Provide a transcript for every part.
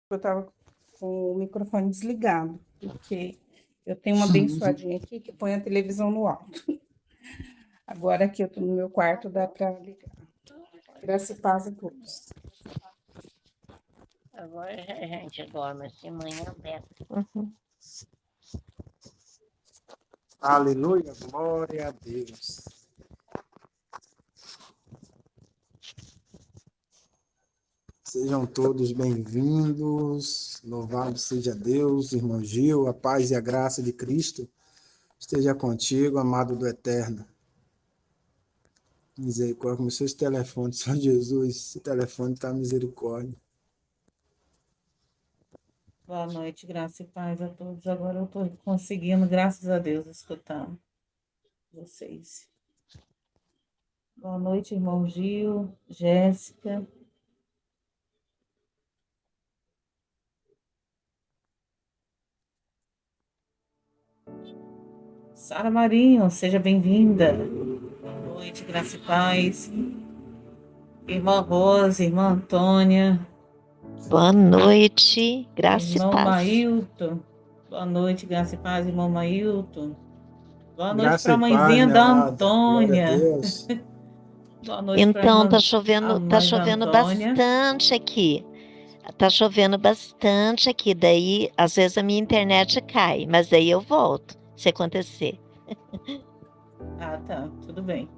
Eu estava com o microfone desligado, porque eu tenho uma abençoadinha aqui que põe a televisão no alto. Agora que eu estou no meu quarto, dá para ligar. Graça e paz a todos. Agora a gente dorme assim, manhã aberta. Aleluia, glória a Deus. Sejam todos bem-vindos. Louvado seja Deus, irmão Gil, a paz e a graça de Cristo esteja contigo, amado do Eterno. Misericórdia, começou esse telefone, só Jesus, esse telefone está misericórdia. Boa noite, graça e paz a todos. Agora eu estou conseguindo, graças a Deus, escutar vocês. Boa noite, irmão Gil, Jéssica. Sara Marinho, seja bem-vinda. Boa noite, graça e paz. Irmã Rose, irmã Antônia. Boa noite, graça e Irmão paz. Mailton. Boa noite, graça e paz, irmão Mailton. Boa noite Graça para a e paz, mãezinha minha da amada. Glória a Antônia. Deus. Boa noite para Então, tá a chovendo mãe da Antônia. bastante aqui. Tá chovendo bastante aqui, daí às vezes a minha internet cai, mas daí eu volto, se acontecer. Ah, tá, tudo bem.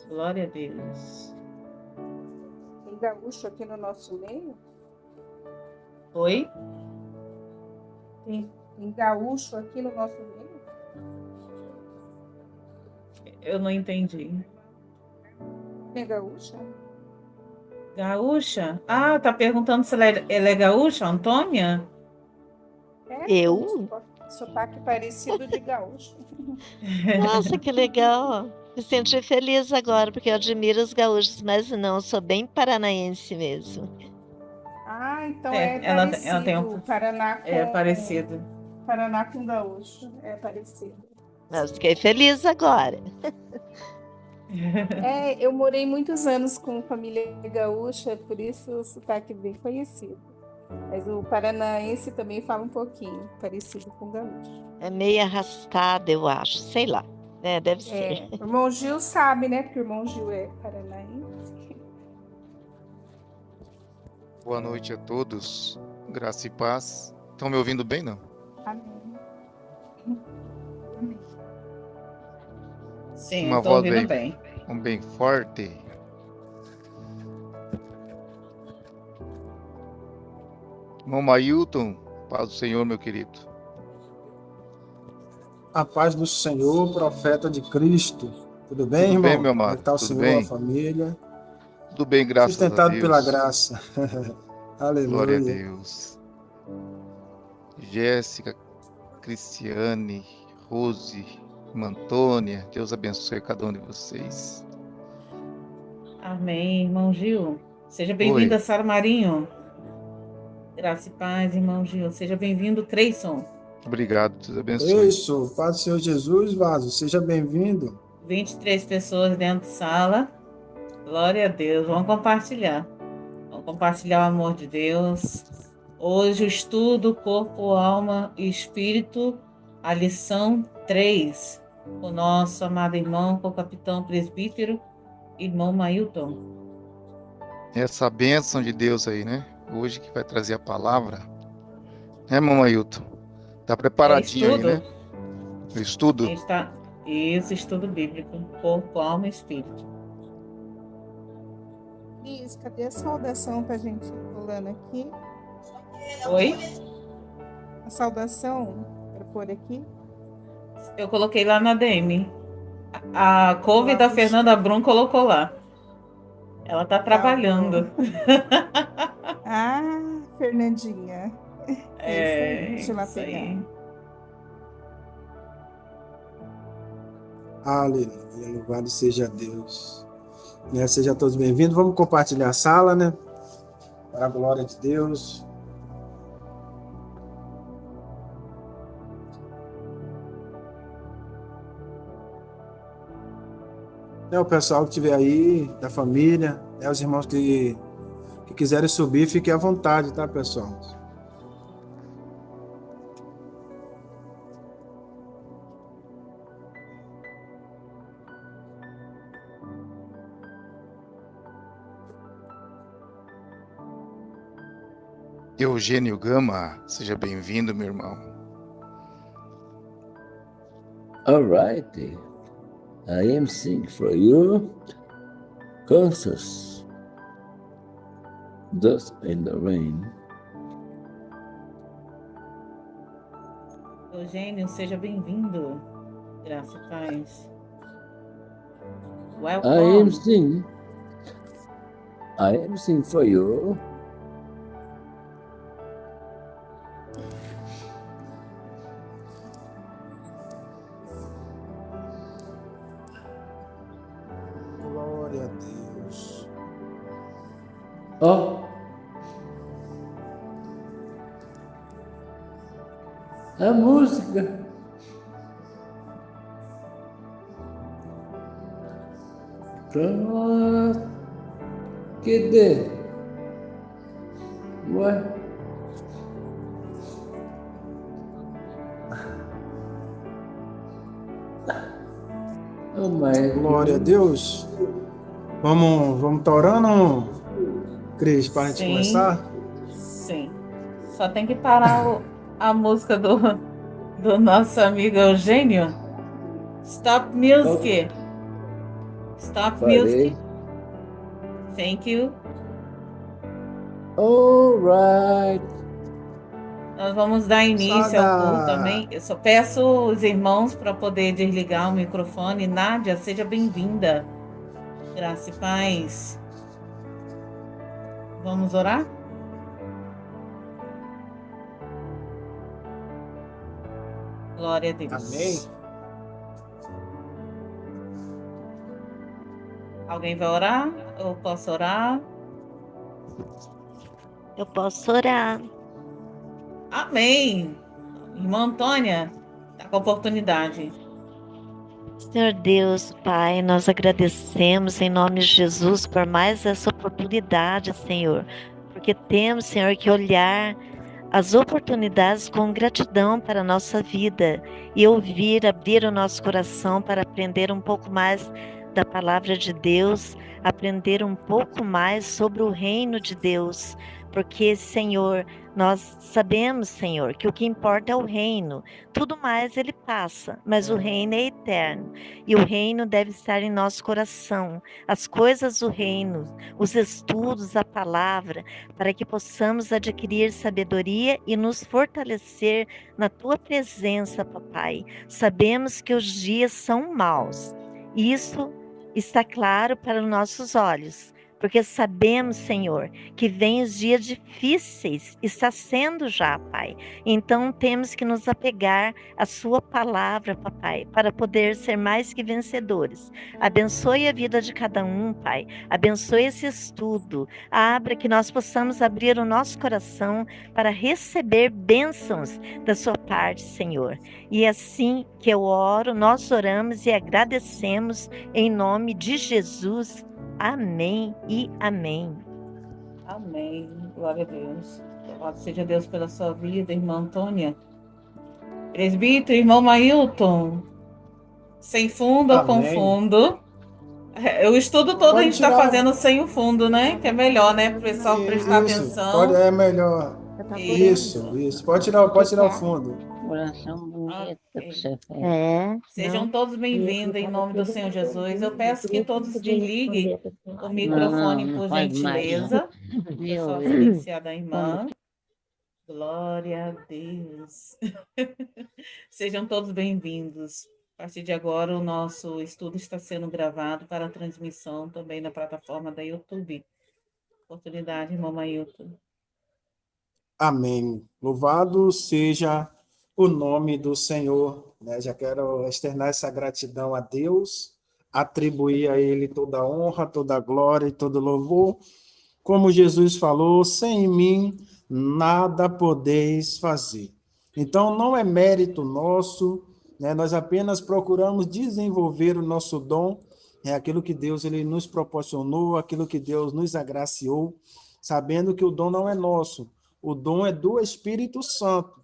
Glória a Deus. Tem gaúcho aqui no nosso meio? Oi? Tem gaúcho aqui no nosso meio? Eu não entendi. Tem gaúcha? Gaúcha? Ah, tá perguntando se ela é gaúcha, Antônia? Eu? Sotaque parecido de gaúcho. Nossa, que legal! Me senti feliz agora, porque eu admiro os gaúchos, mas não, eu sou bem paranaense mesmo. Ah, então ela tem um Paraná com... É parecido. Paraná com gaúcho, é parecido. Mas fiquei feliz agora. Eu morei muitos anos com família gaúcha, por isso o sotaque é bem conhecido. Mas o paranaense também fala um pouquinho, parecido com o gaúcho. É meio arrastada, eu acho, sei lá, né? Deve ser. O irmão Gil sabe, né? Porque o irmão Gil é paranaense. Boa noite a todos, graça e paz. Estão me ouvindo bem, não? Amém. Sim, Uma estou voz ouvindo bem. bem forte. Irmão Mailton, paz do Senhor, meu querido. A paz do Senhor, profeta de Cristo. Tudo bem, Tudo irmão? bem, meu Como é amado? que está o Tudo Senhor, bem? a família? Tudo bem, graças a Sustentado pela Deus. graça. Glória a Aleluia. Deus. Jéssica, Cristiane, Rose, irmã Antônia, Deus abençoe cada um de vocês. Amém, irmão Gil. Seja bem-vinda, Sara Marinho. Graça e paz, irmão Gil. Seja bem-vindo, Creyson. Obrigado, Deus abençoe. Isso, Paz do Senhor Jesus, Vaso, seja bem-vindo. 23 pessoas dentro de sala. Glória a Deus. Vamos compartilhar. Vamos compartilhar o amor de Deus. Hoje o estudo Corpo, Alma e Espírito, a lição 3. O nosso amado irmão, co-capitão presbítero, irmão Mailton. Essa bênção de Deus aí, né? Hoje que vai trazer a palavra. Irmão Mailton? Tá preparadinho aí, né? O estudo? Está isso, estudo bíblico, corpo, alma e espírito. Isso, cadê a saudação para a gente ir pulando aqui? Oi? A saudação para pôr aqui? Eu coloquei lá na DM. A couve da Fernanda Brum colocou lá. Ela tá trabalhando. Ah, Fernandinha. Deixa eu lá isso pegar. aí. Aleluia, louvado seja Deus. Sejam todos bem-vindos. Vamos compartilhar a sala, né? Para a glória de Deus. O pessoal que estiver aí, da família, os irmãos que quiserem subir, fiquem à vontade, tá, pessoal? Eugênio Gama, seja bem-vindo, meu irmão. All right. I am singing for you, Kansas, Dust in the Rain. Eugênio, seja bem-vindo. Graça e paz. I am Welcome. singing. I am singing for you. Glória a Deus. Oh. A música. Cadê? Ué? Oh my Glória a Deus. Vamos estar orando, Cris, para a gente Sim. começar? Sim. Só tem que parar a música do nosso amigo Eugênio. Stop music. Stop music. Parei. Thank you. All right. Nós vamos dar início ao culto também. Eu só peço os irmãos para poder desligar o microfone. Nádia, seja bem-vinda. Graça e paz. Vamos orar? Glória a Deus. Amém. Alguém vai orar? Eu posso orar? Eu posso orar. Amém. Irmã Antônia, está com a oportunidade. Senhor Deus, Pai, nós agradecemos em nome de Jesus por mais essa oportunidade, Senhor, porque temos, Senhor, que olhar as oportunidades com gratidão para a nossa vida e ouvir, abrir o nosso coração para aprender um pouco mais da palavra de Deus, aprender um pouco mais sobre o reino de Deus, porque, Senhor, nós sabemos, Senhor, que o que importa é o reino, tudo mais ele passa, mas o reino é eterno, e o reino deve estar em nosso coração, as coisas do reino, os estudos, a palavra, para que possamos adquirir sabedoria e nos fortalecer na Tua presença, Papai. Sabemos que os dias são maus, isso está claro para os nossos olhos, porque sabemos, Senhor, que vem os dias difíceis, está sendo já, Pai. Então temos que nos apegar à Sua palavra, Papai, para poder ser mais que vencedores. Abençoe a vida de cada um, Pai. Abençoe esse estudo. Abra que nós possamos abrir o nosso coração para receber bênçãos da Sua parte, Senhor. E assim que eu oro, nós oramos e agradecemos em nome de Jesus. Amém e amém. Amém. Glória a Deus. Louvado seja Deus pela sua vida, irmã Antônia. Presbítero, irmão Mailton. Sem fundo ou com Amém. fundo? O estudo todo Pode a gente está tirar. fazendo sem o fundo, né? Que é melhor, né? Para o pessoal prestar Isso, atenção. é melhor. Isso. Pode tirar o fundo. Oração bonita que você fez. Sejam todos bem-vindos em nome do Senhor Jesus. Eu peço que todos desliguem o microfone, Não, por pode mais, gentileza. Viu? Só silenciar da irmã. Glória a Deus. Sejam todos bem-vindos. A partir de agora, o nosso estudo está sendo gravado para transmissão também na plataforma da YouTube. Oportunidade, irmão Mailton. Amém. Louvado seja o nome do Senhor. Né? Já quero externar essa gratidão a Deus, atribuir a Ele toda a honra, toda a glória e todo louvor. Como Jesus falou, sem mim nada podeis fazer. Então, não é mérito nosso, né? Nós apenas procuramos desenvolver o nosso dom é aquilo que Deus ele nos proporcionou, aquilo que Deus nos agraciou, sabendo que o dom não é nosso, o dom é do Espírito Santo.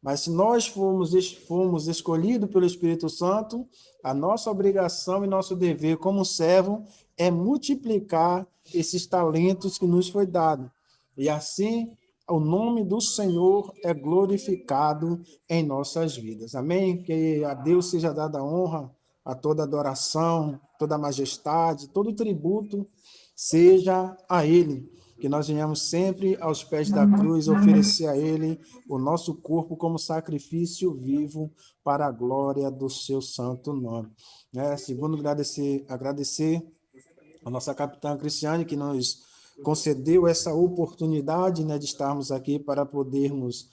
Mas se nós fomos escolhidos pelo Espírito Santo, a nossa obrigação e nosso dever como servo é multiplicar esses talentos que nos foi dado. E assim, o nome do Senhor é glorificado em nossas vidas. Amém? Que a Deus seja dada a honra, a toda adoração, toda a majestade, todo tributo seja a Ele. Que nós venhamos sempre aos pés da cruz oferecer a Ele o nosso corpo como sacrifício vivo para a glória do seu santo nome. Segundo, agradecer a nossa capitã Cristiane, que nos concedeu essa oportunidade, de estarmos aqui para podermos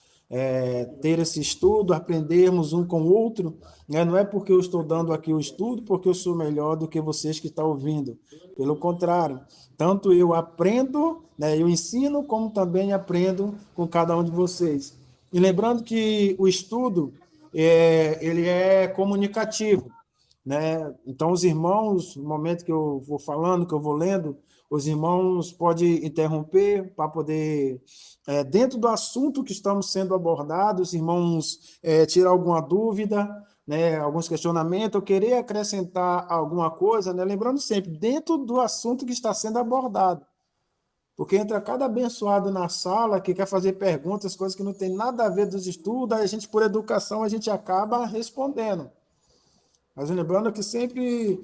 ter esse estudo, aprendermos um com o outro. Não é porque eu estou dando aqui o estudo, porque eu sou melhor do que vocês que estão ouvindo. Pelo contrário, tanto eu aprendo, eu ensino, como também aprendo com cada um de vocês. E lembrando que o estudo, ele é comunicativo. Então, os irmãos, no momento que eu vou falando, que eu vou lendo, os irmãos podem interromper para poder, dentro do assunto que estamos sendo abordados, os irmãos tirar alguma dúvida, alguns questionamentos, ou querer acrescentar alguma coisa, lembrando sempre, dentro do assunto que está sendo abordado. Porque entra cada abençoado na sala que quer fazer perguntas, coisas que não tem nada a ver dos estudos, aí a gente, por educação, a gente acaba respondendo. Mas lembrando que sempre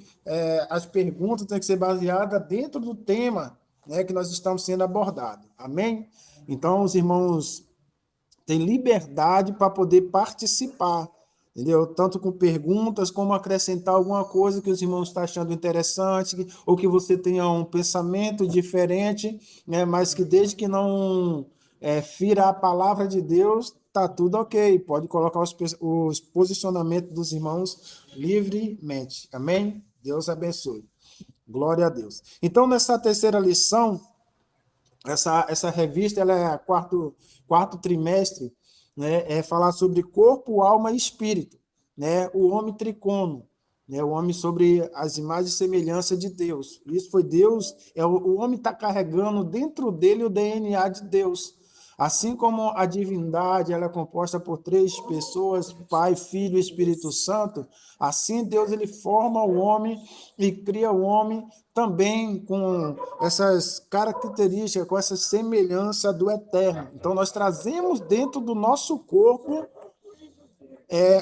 as perguntas têm que ser baseadas dentro do tema que nós estamos sendo abordados. Amém? Então, os irmãos têm liberdade para poder participar, entendeu? Tanto com perguntas, como acrescentar alguma coisa que os irmãos estão achando interessante, ou que você tenha um pensamento diferente, mas que desde que não fira a palavra de Deus, tá tudo ok. Pode colocar os posicionamentos dos irmãos livremente. Amém? Deus abençoe. Glória a Deus. Então, nessa terceira lição, essa revista, ela é quarto trimestre, é falar sobre corpo, alma e espírito, o homem tricono, o homem sobre as imagens e semelhança de Deus. Isso foi Deus, o homem está carregando dentro dele o DNA de Deus. Assim como a divindade ela é composta por 3 pessoas, Pai, Filho e Espírito Santo, assim Deus ele forma o homem e cria o homem também com essas características, com essa semelhança do eterno. Então, nós trazemos dentro do nosso corpo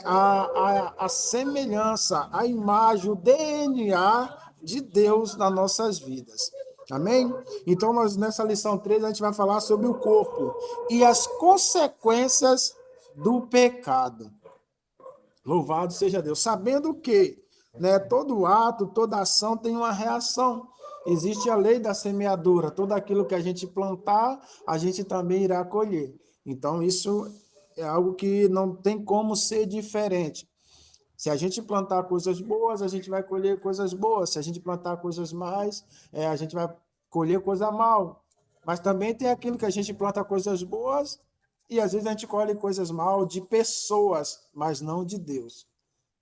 a semelhança, a imagem, o DNA de Deus nas nossas vidas. Amém? Então, nós, nessa lição 3, a gente vai falar sobre o corpo e as consequências do pecado. Louvado seja Deus. Sabendo que todo ato, toda ação tem uma reação. Existe a lei da semeadura. Tudo aquilo que a gente plantar, a gente também irá colher. Então, isso é algo que não tem como ser diferente. Se a gente plantar coisas boas, a gente vai colher coisas boas. Se a gente plantar coisas más, a gente vai colher coisa mal. Mas também tem aquilo que a gente planta coisas boas e às vezes a gente colhe coisas mal de pessoas, mas não de Deus.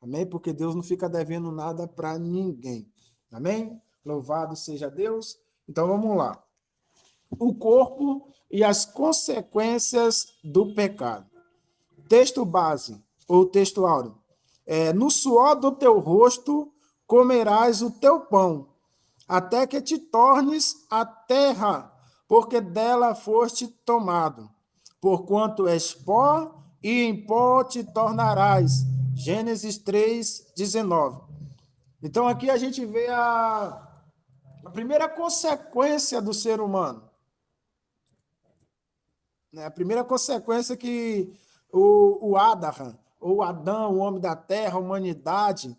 Amém? Porque Deus não fica devendo nada para ninguém. Amém? Louvado seja Deus. Então vamos lá. O corpo e as consequências do pecado. Texto base ou texto áureo. No suor do teu rosto comerás o teu pão, até que te tornes a terra, porque dela foste tomado. Porquanto és pó, e em pó te tornarás. Gênesis 3:19. Então aqui a gente vê a primeira consequência do ser humano. A primeira consequência que o Adão, ou Adão, o homem da terra, a humanidade,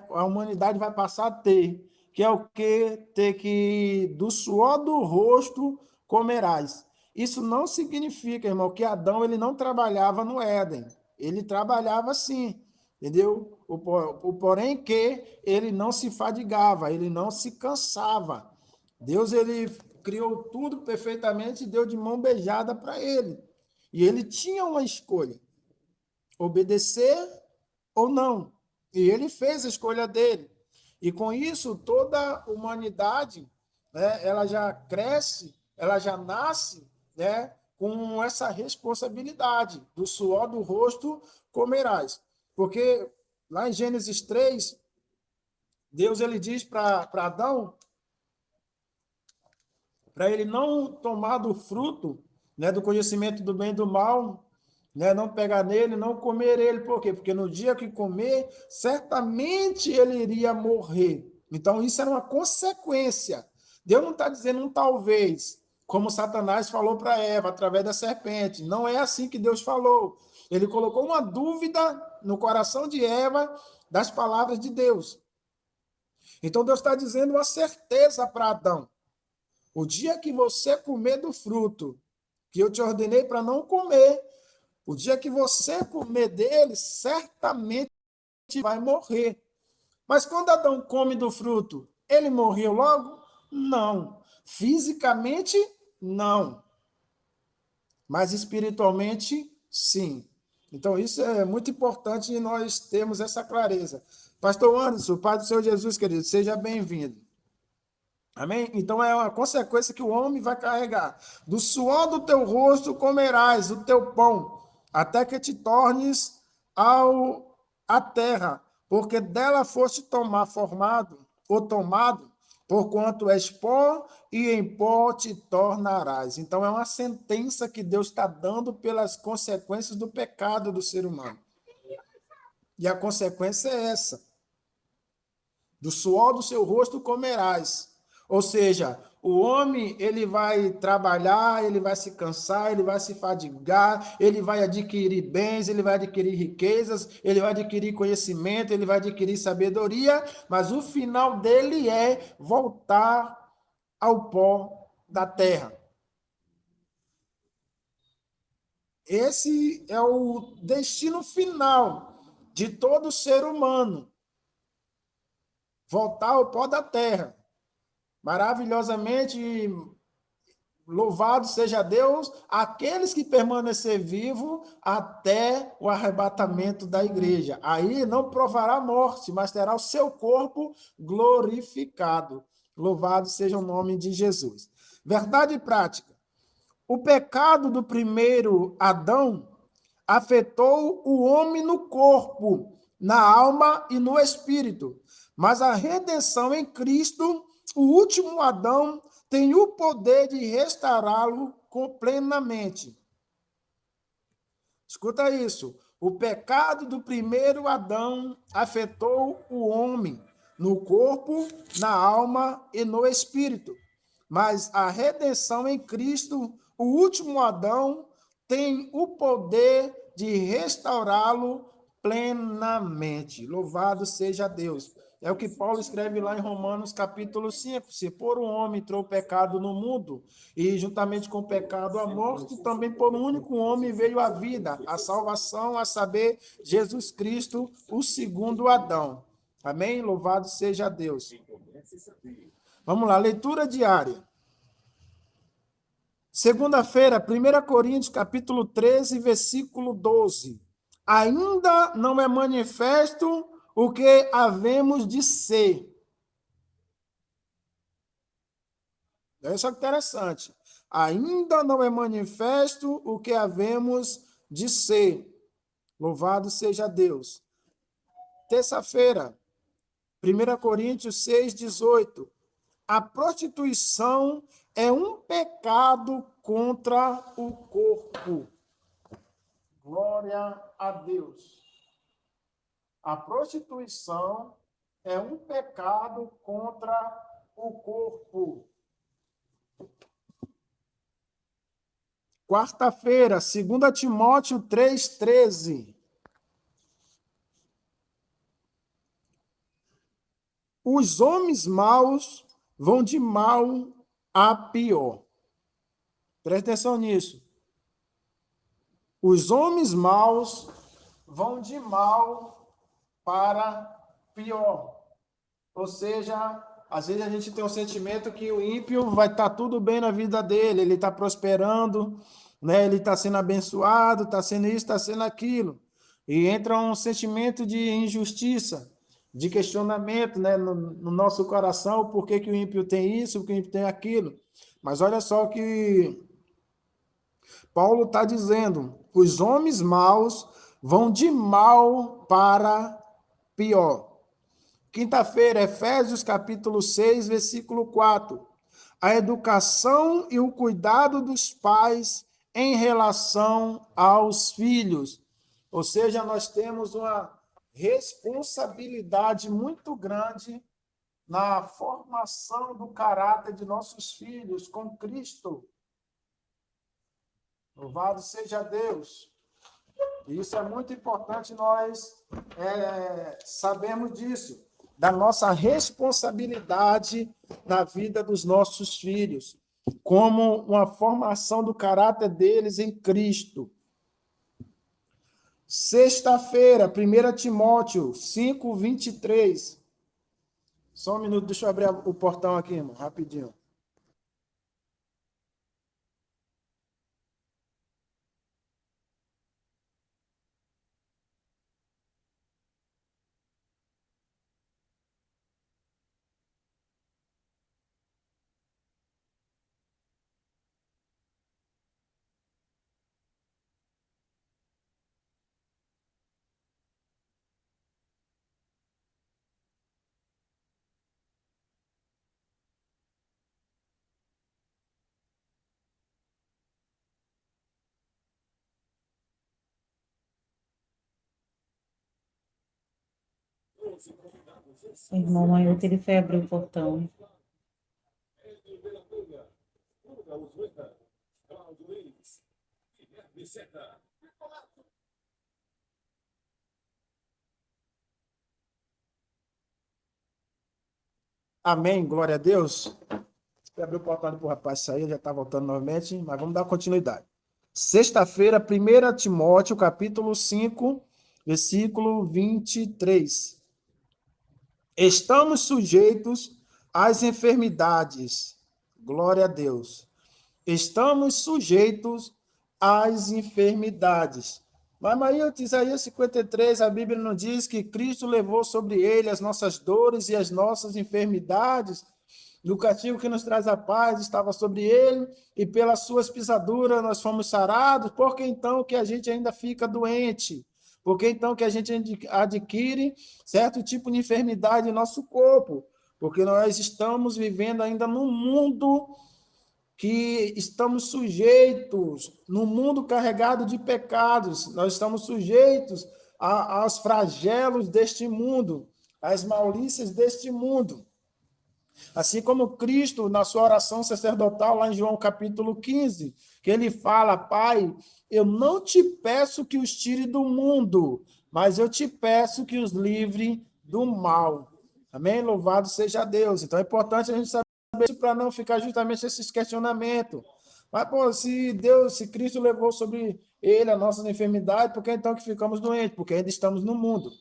a humanidade vai passar a ter, que é o quê? Ter que do suor do rosto comerás. Isso não significa, irmão, que Adão ele não trabalhava no Éden. Ele trabalhava sim, entendeu? O porém que ele não se fadigava, ele não se cansava. Deus ele criou tudo perfeitamente e deu de mão beijada para ele. E ele tinha uma escolha: obedecer ou não. E ele fez a escolha dele. E com isso, toda a humanidade, né, ela já cresce, ela já nasce, né, com essa responsabilidade. Do suor do rosto comerás. Porque lá em Gênesis 3, Deus ele diz para Adão, para ele não tomar do fruto, né, do conhecimento do bem e do mal, né, não pegar nele, não comer ele. Por quê? Porque no dia que comer, certamente ele iria morrer. Então, isso era uma consequência. Deus não está dizendo um talvez, como Satanás falou para Eva, através da serpente. Não é assim que Deus falou. Ele colocou uma dúvida no coração de Eva das palavras de Deus. Então, Deus está dizendo uma certeza para Adão. O dia que você comer do fruto que eu te ordenei para não comer, o dia que você comer dele, certamente vai morrer. Mas quando Adão come do fruto, ele morreu logo? Não. Fisicamente, não. Mas espiritualmente, sim. Então, isso é muito importante nós termos essa clareza. Pastor Anderson, Pai do Senhor Jesus, querido, seja bem-vindo. Amém? Então é uma consequência que o homem vai carregar. Do suor do teu rosto comerás o teu pão, até que te tornes a terra, porque dela foste formado, porquanto és pó, e em pó te tornarás. Então é uma sentença que Deus está dando pelas consequências do pecado do ser humano. E a consequência é essa. Do suor do seu rosto comerás. Ou seja, o homem, ele vai trabalhar, ele vai se cansar, ele vai se fadigar, ele vai adquirir bens, ele vai adquirir riquezas, ele vai adquirir conhecimento, ele vai adquirir sabedoria, mas o final dele é voltar ao pó da terra. Esse é o destino final de todo ser humano. Voltar ao pó da terra. Maravilhosamente louvado seja Deus, aqueles que permanecer vivo até o arrebatamento da igreja. Aí não provará morte, mas terá o seu corpo glorificado. Louvado seja o nome de Jesus. Verdade prática. O pecado do primeiro Adão afetou o homem no corpo, na alma e no espírito. Mas a redenção em Cristo, o último Adão, tem o poder de restaurá-lo plenamente. Escuta isso. O pecado do primeiro Adão afetou o homem no corpo, na alma e no espírito. Mas a redenção em Cristo, o último Adão, tem o poder de restaurá-lo plenamente. Louvado seja Deus. É o que Paulo escreve lá em Romanos capítulo 5. Se por um homem entrou o pecado no mundo, e juntamente com o pecado a morte, também por um único homem veio a vida, a salvação, a saber, Jesus Cristo, o segundo Adão. Amém? Louvado seja Deus. Vamos lá, leitura diária. Segunda-feira, 1 Coríntios, capítulo 13, versículo 12. Ainda não é manifesto o que havemos de ser. É só interessante. Ainda não é manifesto o que havemos de ser. Louvado seja Deus. Terça-feira, 1 Coríntios 6, 18. A prostituição é um pecado contra o corpo. Glória a Deus. A prostituição é um pecado contra o corpo. Quarta-feira, 2 Timóteo 3,13. Os homens maus vão de mal a pior. Presta atenção nisso. Os homens maus vão de mal para pior. Ou seja, às vezes a gente tem um sentimento que o ímpio vai estar tudo bem na vida dele, ele está prosperando, né? Ele está sendo abençoado, está sendo isso, está sendo aquilo. E entra um sentimento de injustiça. de questionamento, né, no nosso coração, por que que o ímpio tem isso, por que o ímpio tem aquilo. Mas olha só o que Paulo está dizendo: os homens maus vão de mal para pior. Quinta-feira, Efésios capítulo 6, versículo 4. A educação e o cuidado dos pais em relação aos filhos. Ou seja, nós temos uma responsabilidade muito grande na formação do caráter de nossos filhos com Cristo. Louvado seja Deus. E isso é muito importante nós sabermos disso, da nossa responsabilidade na vida dos nossos filhos, como uma formação do caráter deles em Cristo. Sexta-feira, 1 Timóteo 5, 23. Só um minuto, deixa eu abrir o portão aqui, irmão, rapidinho. O irmão Ailton, ele foi abrir o portão. Amém, glória a Deus. Vou abrir o portão para o rapaz sair, já está voltando novamente, mas vamos dar continuidade. Sexta-feira, 1 Timóteo, capítulo 5, versículo 23. Estamos sujeitos às enfermidades. Glória a Deus. Estamos sujeitos às enfermidades. Mas, Maílton, Isaías 53, a Bíblia não diz que Cristo levou sobre ele as nossas dores e as nossas enfermidades? O castigo que nos traz a paz estava sobre ele, e pelas suas pisaduras nós fomos sarados. Por que então que a gente ainda fica doente? Por que então que a gente adquire certo tipo de enfermidade em nosso corpo? Porque nós estamos vivendo ainda num mundo que estamos sujeitos, num mundo carregado de pecados. Nós estamos sujeitos aos flagelos deste mundo, às malícias deste mundo. Assim como Cristo, na sua oração sacerdotal, lá em João capítulo 15, que ele fala: Pai, eu não te peço que os tire do mundo, mas eu te peço que os livre do mal. Amém? Louvado seja Deus. Então é importante a gente saber isso para não ficar justamente esses questionamentos. Mas, pô, se Cristo levou sobre ele as nossas enfermidades, por que então que ficamos doentes? Porque ainda estamos no mundo.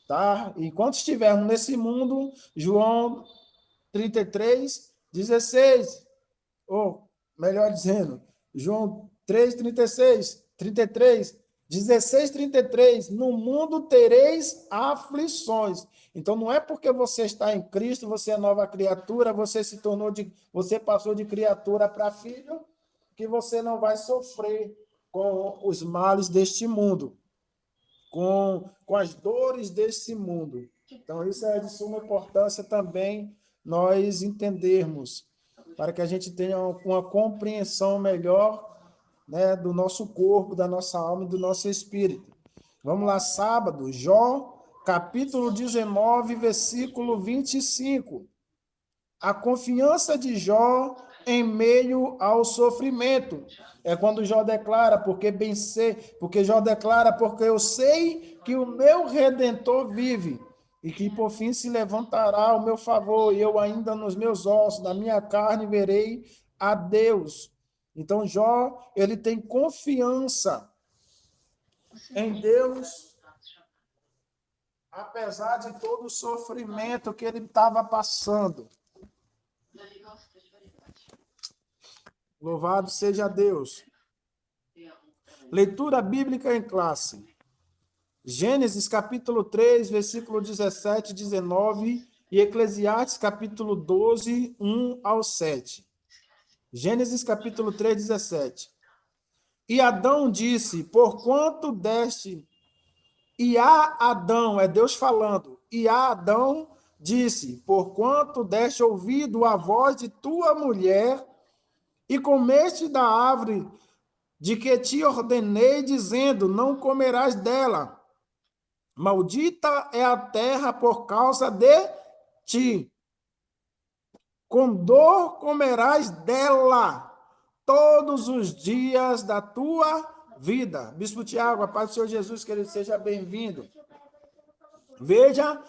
Tá? Enquanto estivermos nesse mundo, João 33, 16, ou melhor dizendo, João 3, 36, 33, 16, 33, no mundo tereis aflições. Então não é porque você está em Cristo, você é nova criatura, você passou de criatura para filho, que você não vai sofrer com os males deste mundo, com as dores desse mundo. Então isso é de suma importância também nós entendermos, para que a gente tenha uma compreensão melhor, né, do nosso corpo, da nossa alma e do nosso espírito. Vamos lá, sábado, Jó, capítulo 19, versículo 25. A confiança de Jó em meio ao sofrimento. É quando Jó declara, porque Jó declara, porque eu sei que o meu Redentor vive, e que por fim se levantará ao meu favor, e eu ainda nos meus ossos, na minha carne, verei a Deus. Então, Jó, ele tem confiança em Deus, apesar de todo o sofrimento que ele estava passando. Louvado seja Deus. Leitura bíblica em classe. Gênesis capítulo 3, versículo 17 e 19, e Eclesiastes capítulo 12, 1 ao 7. Gênesis capítulo 3, 17. E Adão disse, porquanto deste... E a Adão, é Deus falando, e a Adão disse, porquanto deste ouvido a voz de tua mulher, e comeste da árvore de que te ordenei, dizendo, não comerás dela. Maldita é a terra por causa de ti. Com dor comerás dela todos os dias da tua vida. Bispo Tiago, a paz do Senhor Jesus, que ele seja bem-vindo. Veja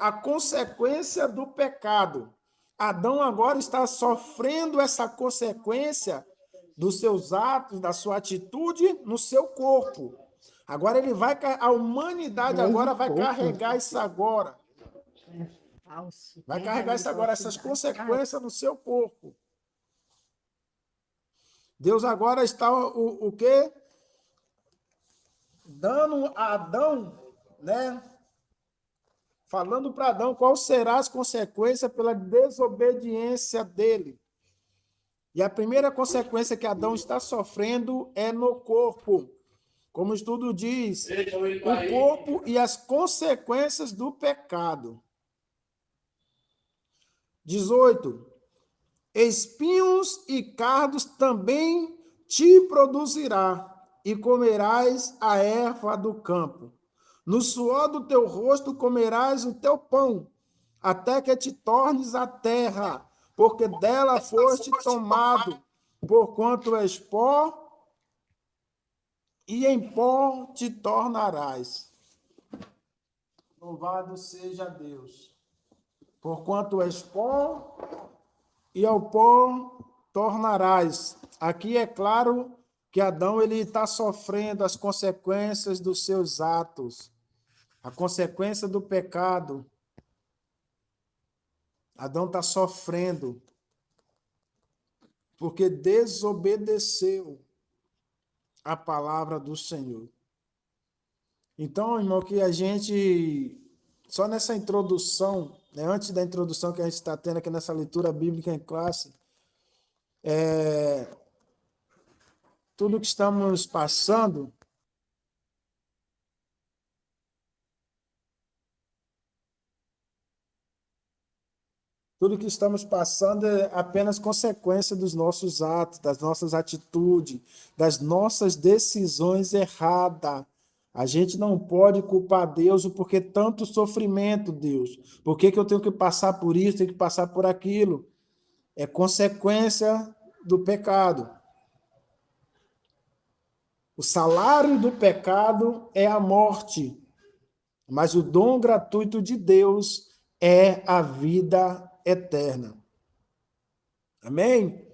a consequência do pecado. Adão agora está sofrendo essa consequência dos seus atos, da sua atitude no seu corpo. Agora ele vai, a humanidade agora vai carregar isso agora. Vai carregar isso agora, essas consequências no seu corpo. Deus agora está o quê? Dando a Adão, né? Falando para Adão qual será as consequências pela desobediência dele. E a primeira consequência que Adão está sofrendo é no corpo. Como o estudo diz, o corpo e as consequências do pecado. 18. Espinhos e cardos também te produzirá, e comerás a erva do campo. No suor do teu rosto comerás o teu pão, até que te tornes a terra, porque dela foste tomado, porquanto és pó, e em pó te tornarás. Louvado seja Deus. Porquanto és pó, e ao pó tornarás. Aqui é claro que Adão ele está sofrendo as consequências dos seus atos, a consequência do pecado. Adão está sofrendo porque desobedeceu a palavra do Senhor. Então, irmão, que a gente, só nessa introdução, né, antes da introdução que a gente está tendo aqui nessa leitura bíblica em classe, tudo que estamos passando, é apenas consequência dos nossos atos, das nossas atitudes, das nossas decisões erradas. A gente não pode culpar Deus porque tanto sofrimento, Deus. Por que eu tenho que passar por isso, tenho que passar por aquilo? É consequência do pecado. O salário do pecado é a morte, mas o dom gratuito de Deus é a vida eterna. Amém?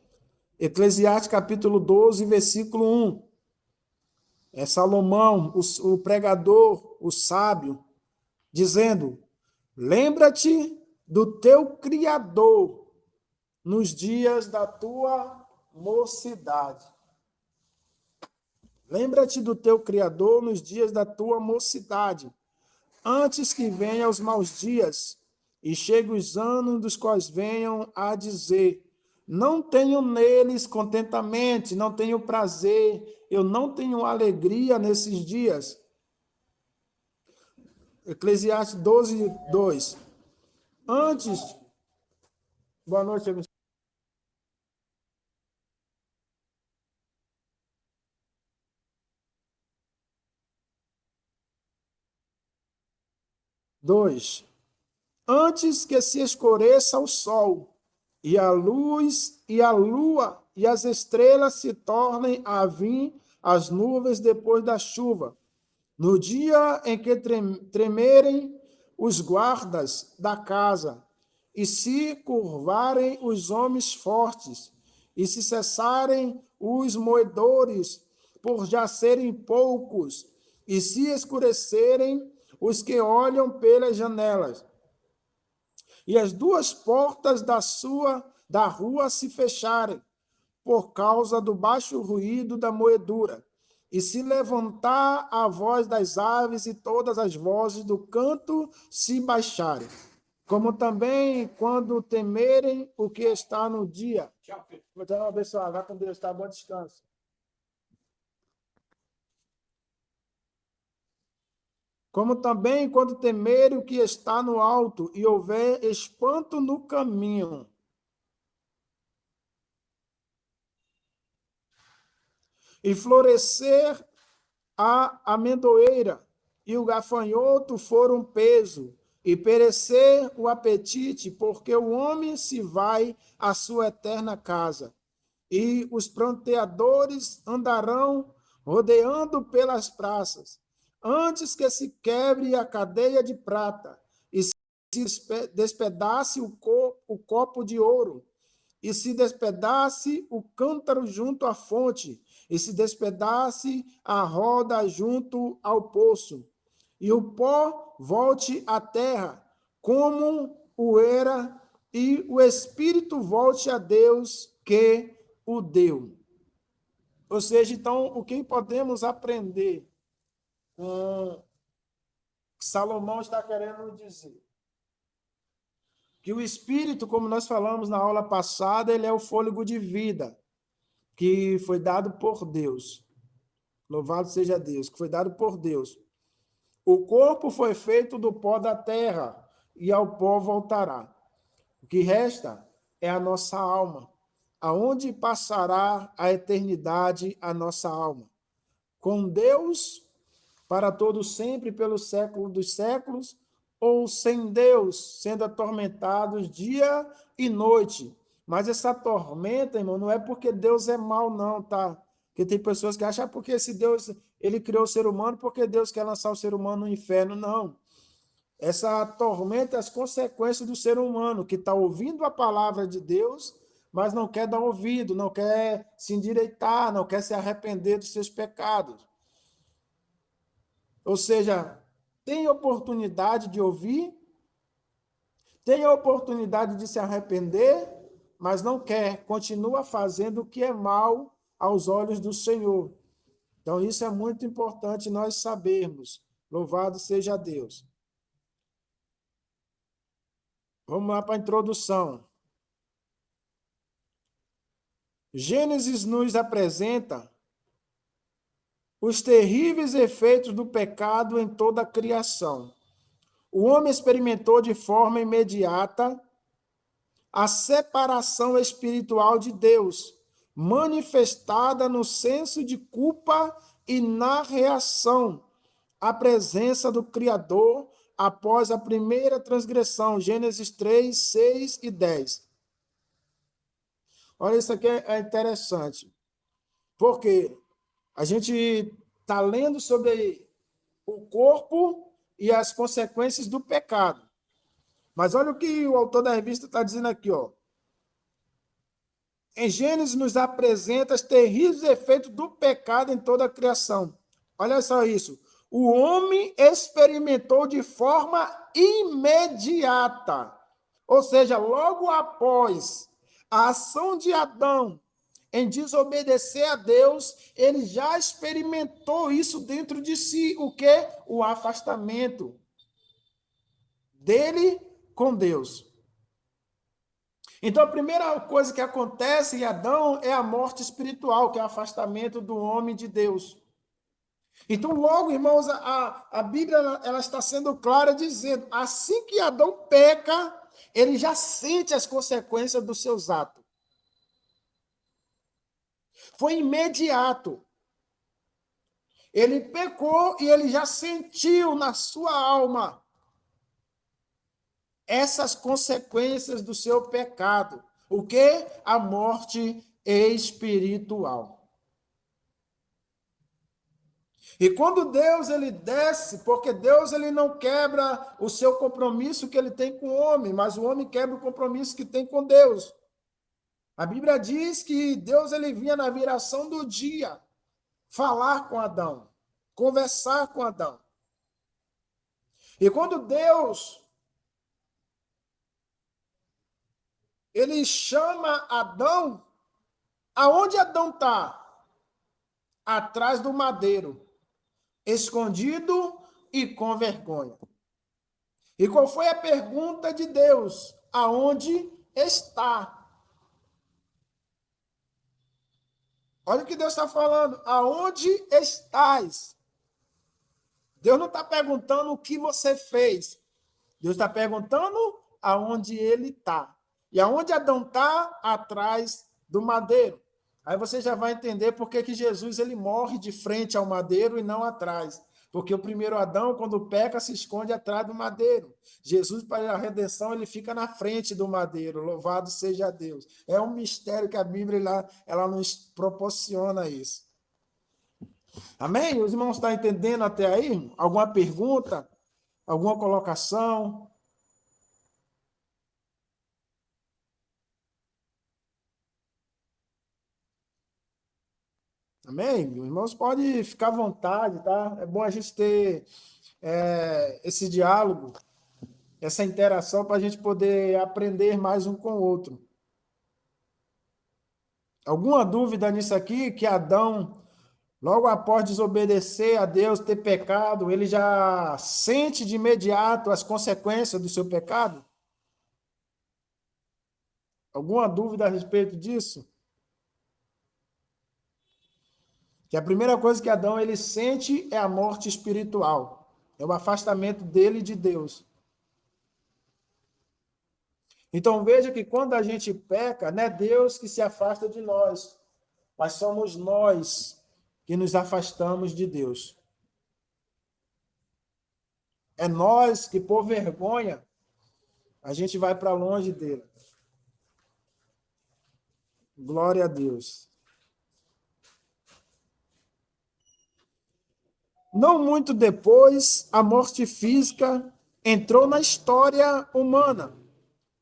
Eclesiastes capítulo 12, versículo 1. É Salomão, o pregador, o sábio, dizendo, lembra-te do teu Criador nos dias da tua mocidade. Lembra-te do teu Criador nos dias da tua mocidade, antes que venham os maus dias e cheguem os anos dos quais venham a dizer, não tenho neles contentamento, não tenho prazer, eu não tenho alegria nesses dias. Eclesiastes 12, 2. Antes... Boa noite, amigo. Dois. Antes que se escureça o sol, e a luz, e a lua, e as estrelas se tornem a vir as nuvens depois da chuva, no dia em que tremerem os guardas da casa, e se curvarem os homens fortes, e se cessarem os moedores, por já serem poucos, e se escurecerem os que olham pelas janelas, e as duas portas da rua se fecharem, por causa do baixo ruído da moedura, e se levantar a voz das aves e todas as vozes do canto se baixarem, como também quando temerem o que está no dia. Tchau, filho. Então, abençoado. Vá com Deus, tá? Bom descanso. Como também quando temerem o que está no alto e houver espanto no caminho. E florescer a amendoeira e o gafanhoto for um peso, e perecer o apetite, porque o homem se vai à sua eterna casa. E os pranteadores andarão rodeando pelas praças, antes que se quebre a cadeia de prata, e se despedace o copo de ouro, e se despedace o cântaro junto à fonte, e se despedace a roda junto ao poço, e o pó volte à terra, como o era, e o espírito volte a Deus que o deu. Ou seja, então, o que podemos aprender com o que Salomão está querendo dizer? Que o espírito, como nós falamos na aula passada, ele é o fôlego de vida que foi dado por Deus. Louvado seja Deus, que foi dado por Deus. O corpo foi feito do pó da terra e ao pó voltará. O que resta é a nossa alma. Aonde passará a eternidade a nossa alma? Com Deus para todo sempre, pelo século dos séculos, ou sem Deus, sendo atormentados dia e noite. Mas essa tormenta, irmão, não é porque Deus é mau, não, tá? Porque tem pessoas que acham, porque se Deus, ele criou o ser humano, porque Deus quer lançar o ser humano no inferno, não. Essa tormenta é as consequências do ser humano, que está ouvindo a palavra de Deus, mas não quer dar ouvido, não quer se endireitar, não quer se arrepender dos seus pecados. Ou seja, tem oportunidade de ouvir, tem a oportunidade de se arrepender, mas não quer, continua fazendo o que é mal aos olhos do Senhor. Então, isso é muito importante nós sabermos. Louvado seja Deus. Vamos lá para a introdução. Gênesis nos apresenta os terríveis efeitos do pecado em toda a criação. O homem experimentou de forma imediata a separação espiritual de Deus, manifestada no senso de culpa e na reação à presença do Criador após a primeira transgressão, Gênesis 3, 6 e 10. Olha, isso aqui é interessante, porque a gente está lendo sobre o corpo e as consequências do pecado. Mas olha o que o autor da revista está dizendo aqui, ó. Em Gênesis nos apresenta os terríveis efeitos do pecado em toda a criação. Olha só isso. O homem experimentou de forma imediata, ou seja, logo após a ação de Adão em desobedecer a Deus, ele já experimentou isso dentro de si. O quê? O afastamento dele com Deus. Então, a primeira coisa que acontece em Adão é a morte espiritual, que é o afastamento do homem de Deus. Então, logo, irmãos, a Bíblia ela está sendo clara dizendo, assim que Adão peca, ele já sente as consequências dos seus atos. Foi imediato. Ele pecou e ele já sentiu na sua alma essas consequências do seu pecado. O quê? A morte espiritual. E quando Deus ele desce, porque Deus ele não quebra o seu compromisso que ele tem com o homem, mas o homem quebra o compromisso que tem com Deus. A Bíblia diz que Deus ele vinha na viração do dia falar com Adão, conversar com Adão. E quando Deus ele chama Adão, aonde Adão está? atrás do madeiro, escondido e com vergonha. E qual foi a pergunta de Deus? Aonde está? Olha o que Deus está falando. Aonde estás? Deus não está perguntando o que você fez. Deus está perguntando aonde ele está. E aonde Adão está? Atrás do madeiro. Aí você já vai entender por que Jesus ele morre de frente ao madeiro e não atrás. Porque o primeiro Adão, quando peca, se esconde atrás do madeiro. Jesus, para a redenção, ele fica na frente do madeiro. Louvado seja Deus. É um mistério que a Bíblia ela nos proporciona isso. Amém? Os irmãos estão entendendo até aí? Alguma pergunta? Alguma colocação? Amém? Os irmãos podem ficar à vontade, tá? É bom a gente ter esse diálogo, essa interação para a gente poder aprender mais um com o outro. Alguma dúvida nisso aqui? Que Adão, logo após desobedecer a Deus, ter pecado, ele já sente de imediato as consequências do seu pecado? Alguma dúvida a respeito disso? Que a primeira coisa que Adão ele sente é a morte espiritual. É o afastamento dele de Deus. Então veja que quando a gente peca, não é Deus que se afasta de nós, mas somos nós que nos afastamos de Deus. É nós que, por vergonha, a gente vai para longe dele. Glória a Deus. Não muito depois, a morte física entrou na história humana,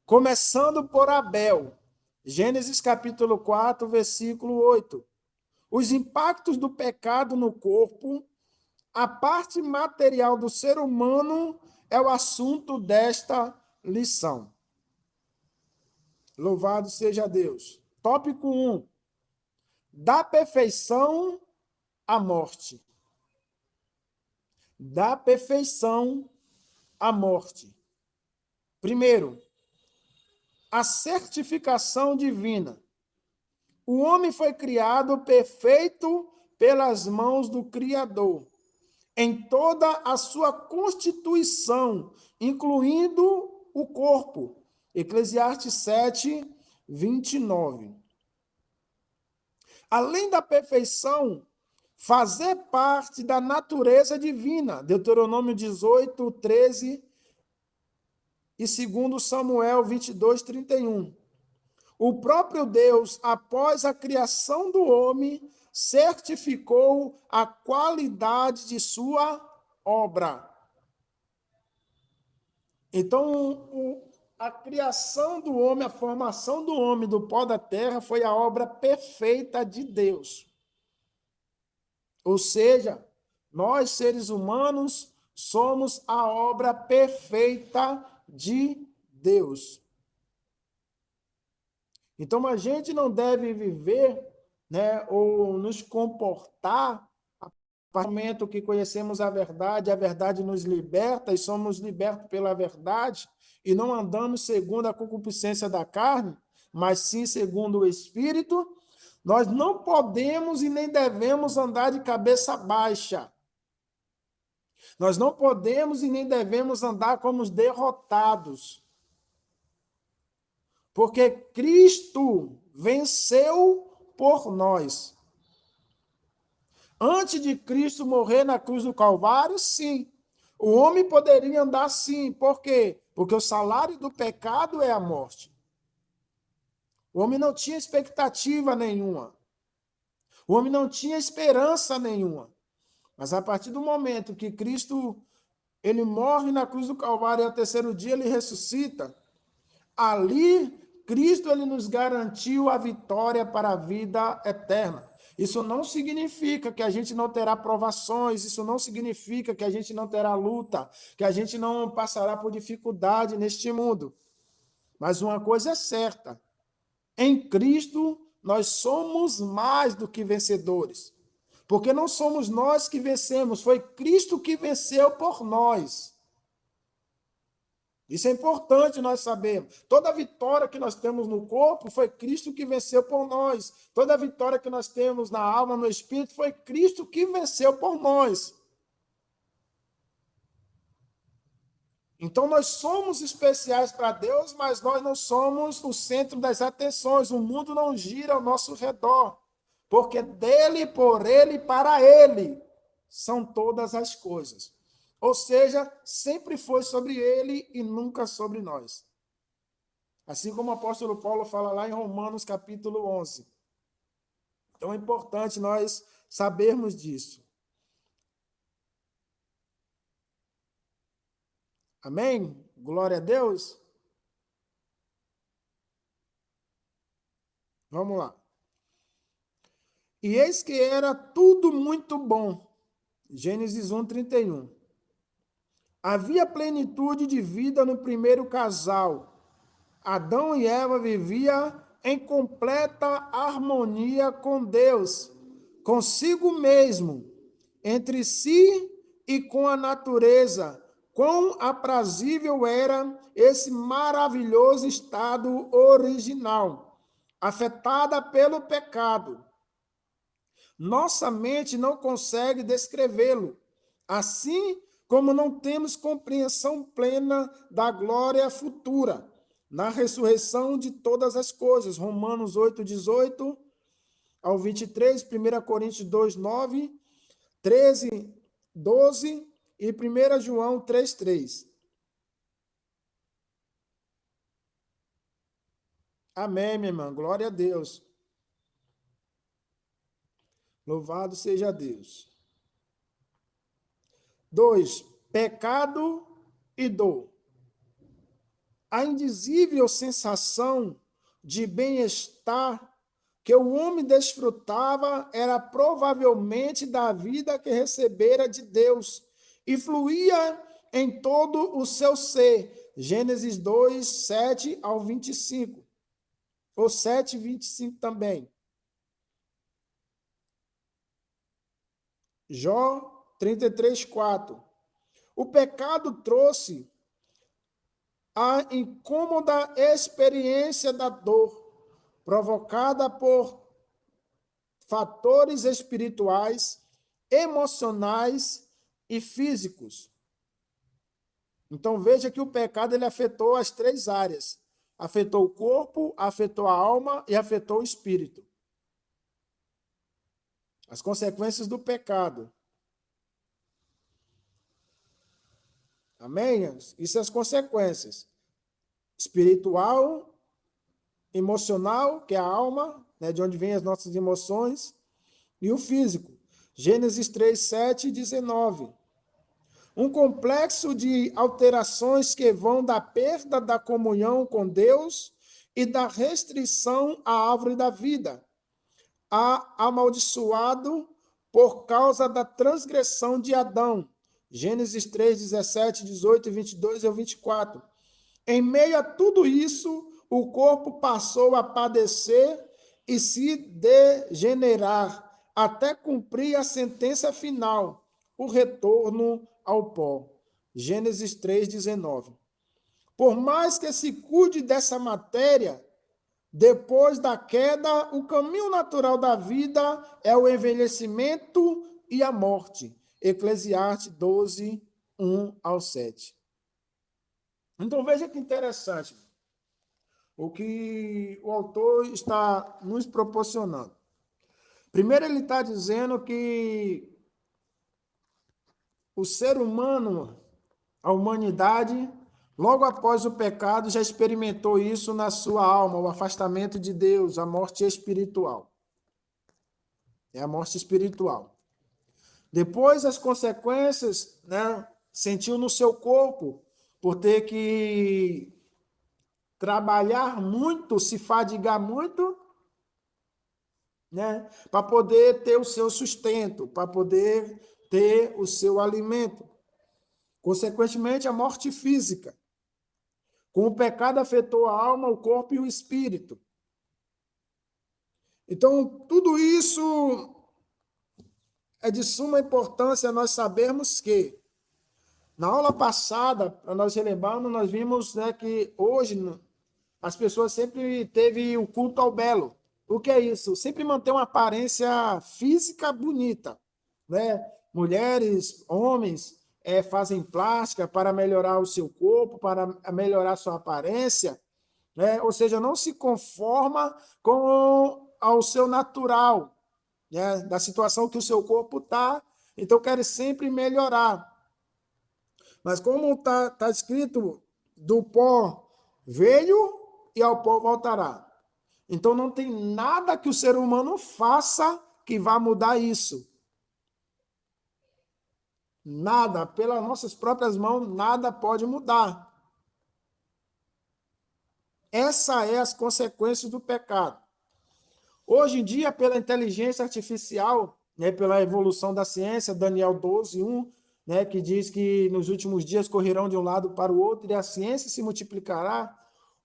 começando por Abel. Gênesis capítulo 4, versículo 8. Os impactos do pecado no corpo, a parte material do ser humano é o assunto desta lição. Louvado seja Deus. Tópico 1. Da perfeição à morte. Da perfeição à morte. Primeiro, a certificação divina. O homem foi criado perfeito pelas mãos do Criador, em toda a sua constituição, incluindo o corpo. Eclesiastes 7, 29. Além da perfeição, fazer parte da natureza divina. Deuteronômio 18, 13 e 2 Samuel 22, 31. O próprio Deus, após a criação do homem, certificou a qualidade de sua obra. Então, a criação do homem, a formação do homem do pó da terra foi a obra perfeita de Deus. Ou seja, nós, seres humanos, somos a obra perfeita de Deus. Então, a gente não deve viver, ou nos comportar a partir do momento que conhecemos a verdade nos liberta e somos libertos pela verdade, e não andamos segundo a concupiscência da carne, mas sim segundo o Espírito. Nós não podemos e nem devemos andar de cabeça baixa. Nós não podemos e nem devemos andar como os derrotados. Porque Cristo venceu por nós. Antes de Cristo morrer na cruz do Calvário, sim. O homem poderia andar sim. Por quê? Porque o salário do pecado é a morte. O homem não tinha expectativa nenhuma. O homem não tinha esperança nenhuma. Mas a partir do momento que Cristo ele morre na cruz do Calvário e ao terceiro dia ele ressuscita, ali Cristo ele nos garantiu a vitória para a vida eterna. Isso não significa que a gente não terá provações, isso não significa que a gente não terá luta, que a gente não passará por dificuldade neste mundo. Mas uma coisa é certa, em Cristo nós somos mais do que vencedores, Porque não somos nós que vencemos, foi Cristo que venceu por nós. Isso é importante nós sabermos. Toda vitória que nós temos no corpo foi Cristo que venceu por nós. Toda vitória que nós temos na alma, no espírito, foi Cristo que venceu por nós. Então nós somos especiais para Deus, mas nós não somos o centro das atenções. O mundo não gira ao nosso redor. Porque dele, por ele e para ele são todas as coisas. Ou seja, sempre foi sobre ele e nunca sobre nós. Assim como o apóstolo Paulo fala lá em Romanos capítulo 11. Então é importante nós sabermos disso. Amém? Glória a Deus. Vamos lá. E eis que era tudo muito bom. Gênesis 1:31. Havia plenitude de vida no primeiro casal. Adão e Eva viviam em completa harmonia com Deus, consigo mesmo, entre si e com a natureza. Quão aprazível era esse maravilhoso estado original, afetada pelo pecado. Nossa mente não consegue descrevê-lo, assim como não temos compreensão plena da glória futura, na ressurreição de todas as coisas. Romanos 8:18 ao 23, 1 Coríntios 2:9, 13:12 e 1 João 3:3. Amém, minha irmã. Glória a Deus. Louvado seja Deus. 2. Pecado e dor. A indizível sensação de bem-estar que o homem desfrutava era provavelmente da vida que recebera de Deus e fluía em todo o seu ser. Gênesis 2, 7 ao 25. Ou 7, 25 também. Jó 33:4. O pecado trouxe a incômoda experiência da dor, provocada por fatores espirituais, emocionais e físicos. Então veja que o pecado ele afetou as três áreas. Afetou o corpo, afetou a alma e afetou o espírito. As consequências do pecado. Amém? Isso são as consequências. Espiritual, emocional, que é a alma, né, de onde vêm as nossas emoções, e o físico. Gênesis 3, 7 e 19. Um complexo de alterações que vão da perda da comunhão com Deus e da restrição à árvore da vida, amaldiçoado por causa da transgressão de Adão. Gênesis 3, 17, 18, 22 e 24. Em meio a tudo isso, o corpo passou a padecer e se degenerar, até cumprir a sentença final, o retorno ao pó. Gênesis 3, 19. Por mais que se cuide dessa matéria, depois da queda, o caminho natural da vida é o envelhecimento e a morte. Eclesiastes 12, 1 ao 7. Então veja que interessante o que o autor está nos proporcionando. Primeiro ele está dizendo que o ser humano, a humanidade, logo após o pecado, já experimentou isso na sua alma, o afastamento de Deus, a morte espiritual. É a morte espiritual. Depois, as consequências, né, sentiu no seu corpo, por ter que trabalhar muito, se fadigar muito, né, para poder ter o seu sustento, para poder ter o seu alimento. Consequentemente, a morte física. Com o pecado afetou a alma, o corpo e o espírito. Então, tudo isso é de suma importância nós sabermos que, na aula passada, para nós relembrarmos, nós vimos, né, que hoje as pessoas sempre teve o culto ao belo. O que é isso? Sempre manter uma aparência física bonita, né? Mulheres, homens fazem plástica para melhorar o seu corpo, para melhorar sua aparência, né? Ou seja, não se conforma com ao seu natural, né? Da situação que o seu corpo está, então quer sempre melhorar. Mas como tá escrito, do pó veio e ao pó voltará. Então não tem nada que o ser humano faça que vá mudar isso. Nada, pelas nossas próprias mãos, nada pode mudar. Essa é as consequências do pecado. Hoje em dia, pela inteligência artificial, né, pela evolução da ciência, Daniel 12:1, né, que diz que nos últimos dias correrão de um lado para o outro e a ciência se multiplicará.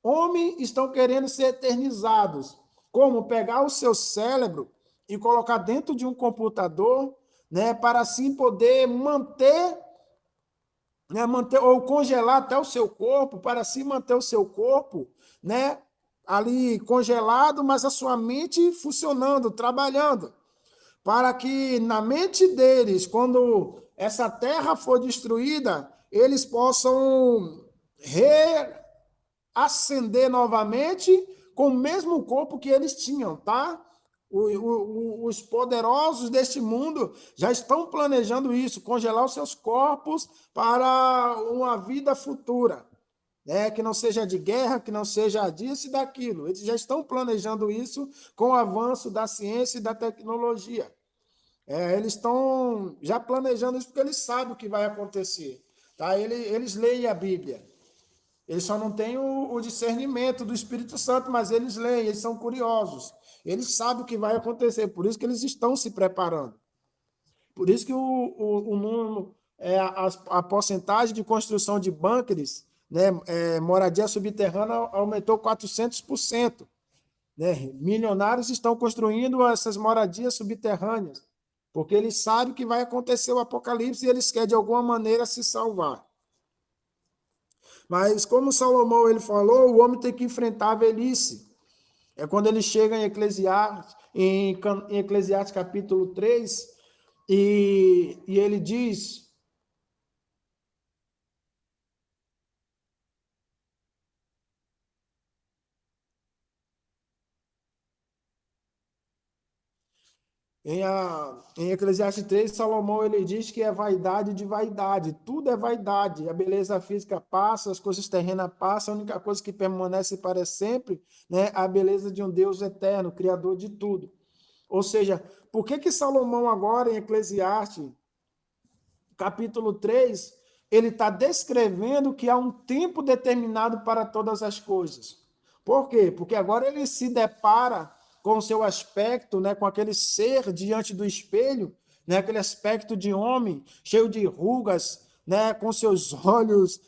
Homens estão querendo ser eternizados. Como pegar o seu cérebro e colocar dentro de um computador, né, para assim poder manter, né, ou congelar até o seu corpo, para assim manter o seu corpo, né, ali congelado, mas a sua mente funcionando, trabalhando, para que na mente deles, quando essa terra for destruída, eles possam reacender novamente com o mesmo corpo que eles tinham, tá? Os poderosos deste mundo já estão planejando isso, congelar os seus corpos para uma vida futura, né? Que não seja de guerra, que não seja disso e daquilo. Eles já estão planejando isso com o avanço da ciência e da tecnologia. Eles estão já planejando isso porque eles sabem o que vai acontecer. Tá? Eles leem a Bíblia. Eles só não têm o discernimento do Espírito Santo, mas eles leem, eles são curiosos. Eles sabem o que vai acontecer, por isso que eles estão se preparando. Por isso que o número, a porcentagem de construção de bunkers, né, moradia subterrânea, aumentou 400%. Né? Milionários estão construindo essas moradias subterrâneas, porque eles sabem que vai acontecer o apocalipse e eles querem, de alguma maneira, se salvar. Mas, como Salomão ele falou, o homem tem que enfrentar a velhice. É quando ele chega em Eclesiastes capítulo 3, e ele diz: em Eclesiastes 3, Salomão ele diz que é vaidade de vaidade, tudo é vaidade, a beleza física passa, as coisas terrenas passam, a única coisa que permanece para sempre, né, a beleza de um Deus eterno, criador de tudo. Ou seja, por que Salomão agora em Eclesiastes capítulo 3, ele está descrevendo que há um tempo determinado para todas as coisas? Por quê? Porque agora ele se depara com o seu aspecto, né, com aquele ser diante do espelho, né, aquele aspecto de homem, cheio de rugas, né, com seus olhos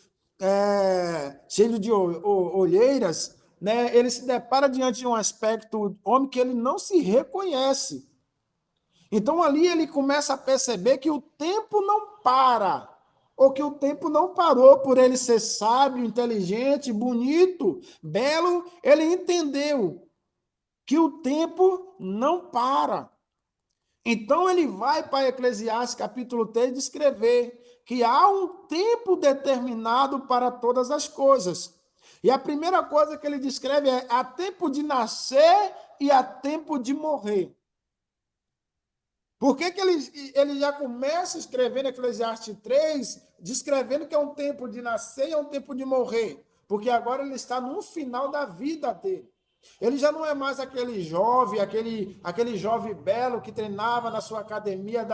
cheios de olheiras, né, ele se depara diante de um aspecto homem que ele não se reconhece. Então ali ele começa a perceber que o tempo não para, ou que o tempo não parou por ele ser sábio, inteligente, bonito, belo, ele entendeu que o tempo não para. Então ele vai para Eclesiastes capítulo 3 descrever que há um tempo determinado para todas as coisas. E a primeira coisa que ele descreve é: há tempo de nascer e há tempo de morrer. Por que ele já começa escrevendo Eclesiastes 3, descrevendo que é um tempo de nascer e é um tempo de morrer? Porque agora ele está no final da vida dele. Ele já não é mais aquele jovem, aquele jovem belo que treinava na sua academia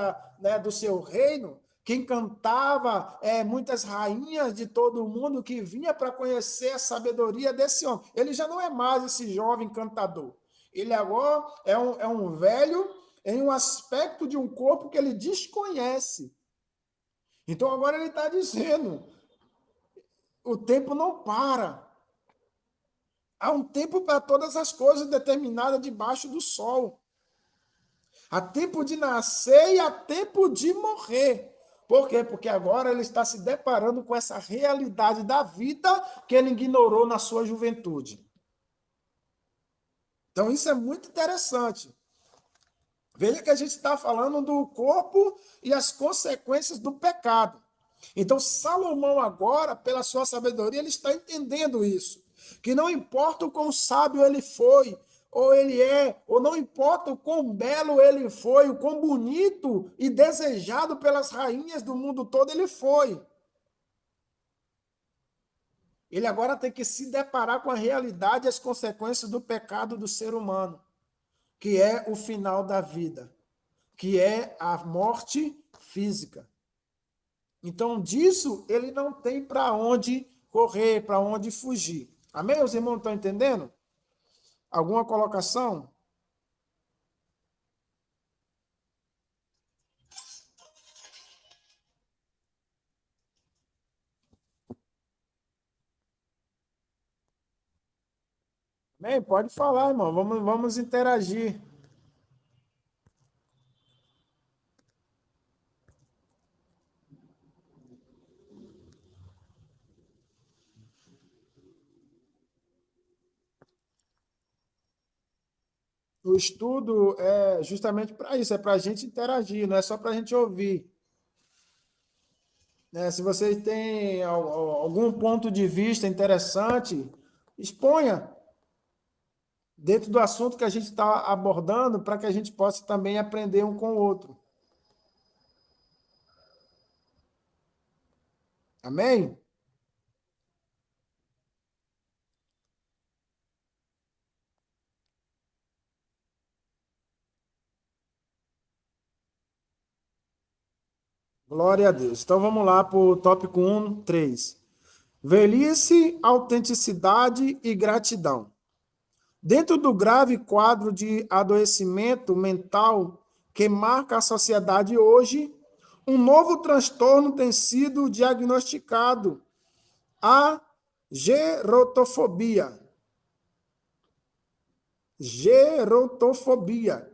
do seu reino, que encantava muitas rainhas de todo o mundo que vinha para conhecer a sabedoria desse homem. Ele já não é mais esse jovem encantador. Ele agora é um velho em um aspecto de um corpo que ele desconhece. Então agora ele está dizendo: o tempo não para. Há um tempo para todas as coisas determinadas debaixo do sol. Há tempo de nascer e há tempo de morrer. Por quê? Porque agora ele está se deparando com essa realidade da vida que ele ignorou na sua juventude. Então, isso é muito interessante. Veja que a gente está falando do corpo e as consequências do pecado. Então, Salomão agora, pela sua sabedoria, ele está entendendo isso. Que não importa o quão sábio ele foi, ou ele é, ou não importa o quão belo ele foi, o quão bonito e desejado pelas rainhas do mundo todo ele foi. Ele agora tem que se deparar com a realidade e as consequências do pecado do ser humano, que é o final da vida, que é a morte física. Então, disso ele não tem para onde correr, para onde fugir. Amém? Os irmãos estão entendendo? Alguma colocação? Amém? Pode falar, irmão. Vamos interagir. O estudo é justamente para isso, é para a gente interagir, não é só para a gente ouvir. Né? Se vocês têm algum ponto de vista interessante, exponha dentro do assunto que a gente está abordando, para que a gente possa também aprender um com o outro. Amém? Glória a Deus. Então vamos lá para o tópico 1, 3. Velhice, autenticidade e gratidão. Dentro do grave quadro de adoecimento mental que marca a sociedade hoje, um novo transtorno tem sido diagnosticado, a gerotofobia. Gerotofobia.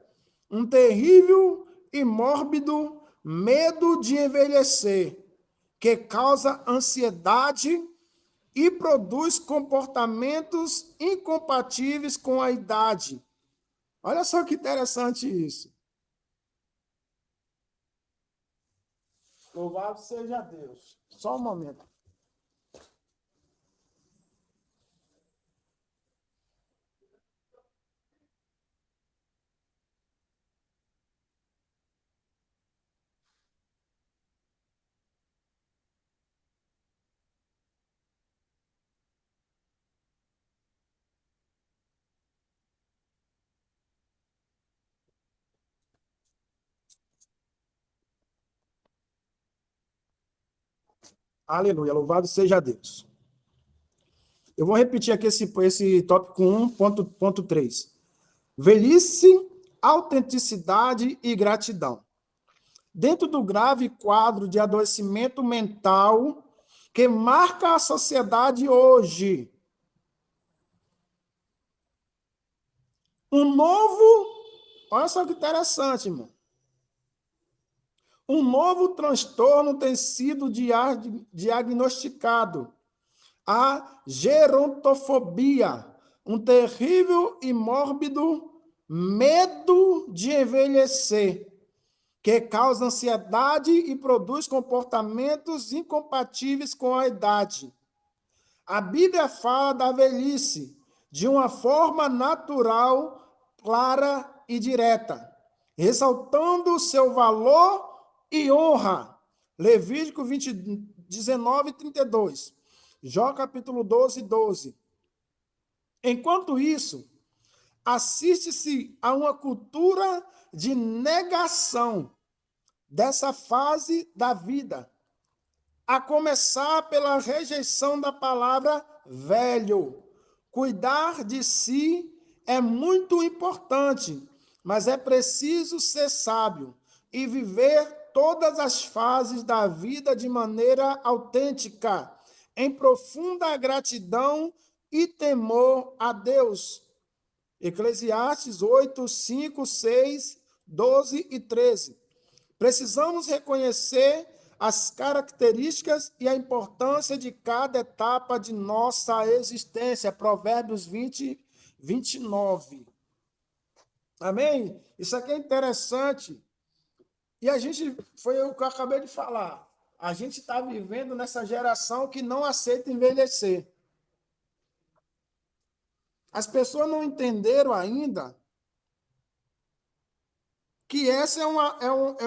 Um terrível e mórbido medo de envelhecer, que causa ansiedade e produz comportamentos incompatíveis com a idade. Olha só que interessante isso. Louvado seja Deus. Só um momento. Aleluia, louvado seja Deus. Eu vou repetir aqui esse tópico 1.3. Velhice, autenticidade e gratidão. Dentro do grave quadro de adoecimento mental que marca a sociedade hoje, olha só que interessante, irmão. Um novo transtorno tem sido diagnosticado, a gerontofobia, um terrível e mórbido medo de envelhecer, que causa ansiedade e produz comportamentos incompatíveis com a idade. A Bíblia fala da velhice de uma forma natural, clara e direta, ressaltando seu valor e honra. Levítico 19, 32. Jó capítulo 12, 12. Enquanto isso, assiste-se a uma cultura de negação dessa fase da vida, a começar pela rejeição da palavra velho. Cuidar de si é muito importante, mas é preciso ser sábio e viver todas as fases da vida de maneira autêntica, em profunda gratidão e temor a Deus. Eclesiastes 8, 5, 6, 12 e 13. Precisamos reconhecer as características e a importância de cada etapa de nossa existência. Provérbios 20, 29. Amém? Isso aqui é interessante. E a gente, foi o que eu acabei de falar, a gente está vivendo nessa geração que não aceita envelhecer. As pessoas não entenderam ainda que essa é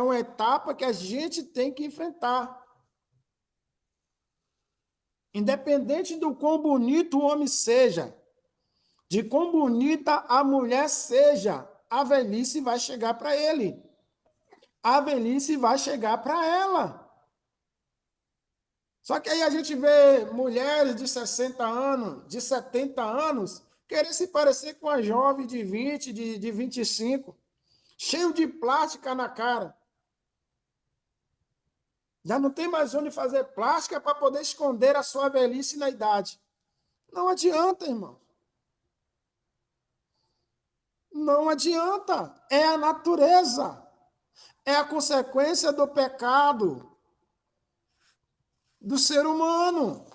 uma etapa que a gente tem que enfrentar. Independente do quão bonito o homem seja, de quão bonita a mulher seja, a velhice vai chegar para ele. A velhice vai chegar para ela. Só que aí a gente vê mulheres de 60 anos, de 70 anos, querer se parecer com a jovem de 20, de 25, cheio de plástica na cara. Já não tem mais onde fazer plástica para poder esconder a sua velhice na idade. Não adianta, irmão. Não adianta. É a natureza. É a consequência do pecado do ser humano.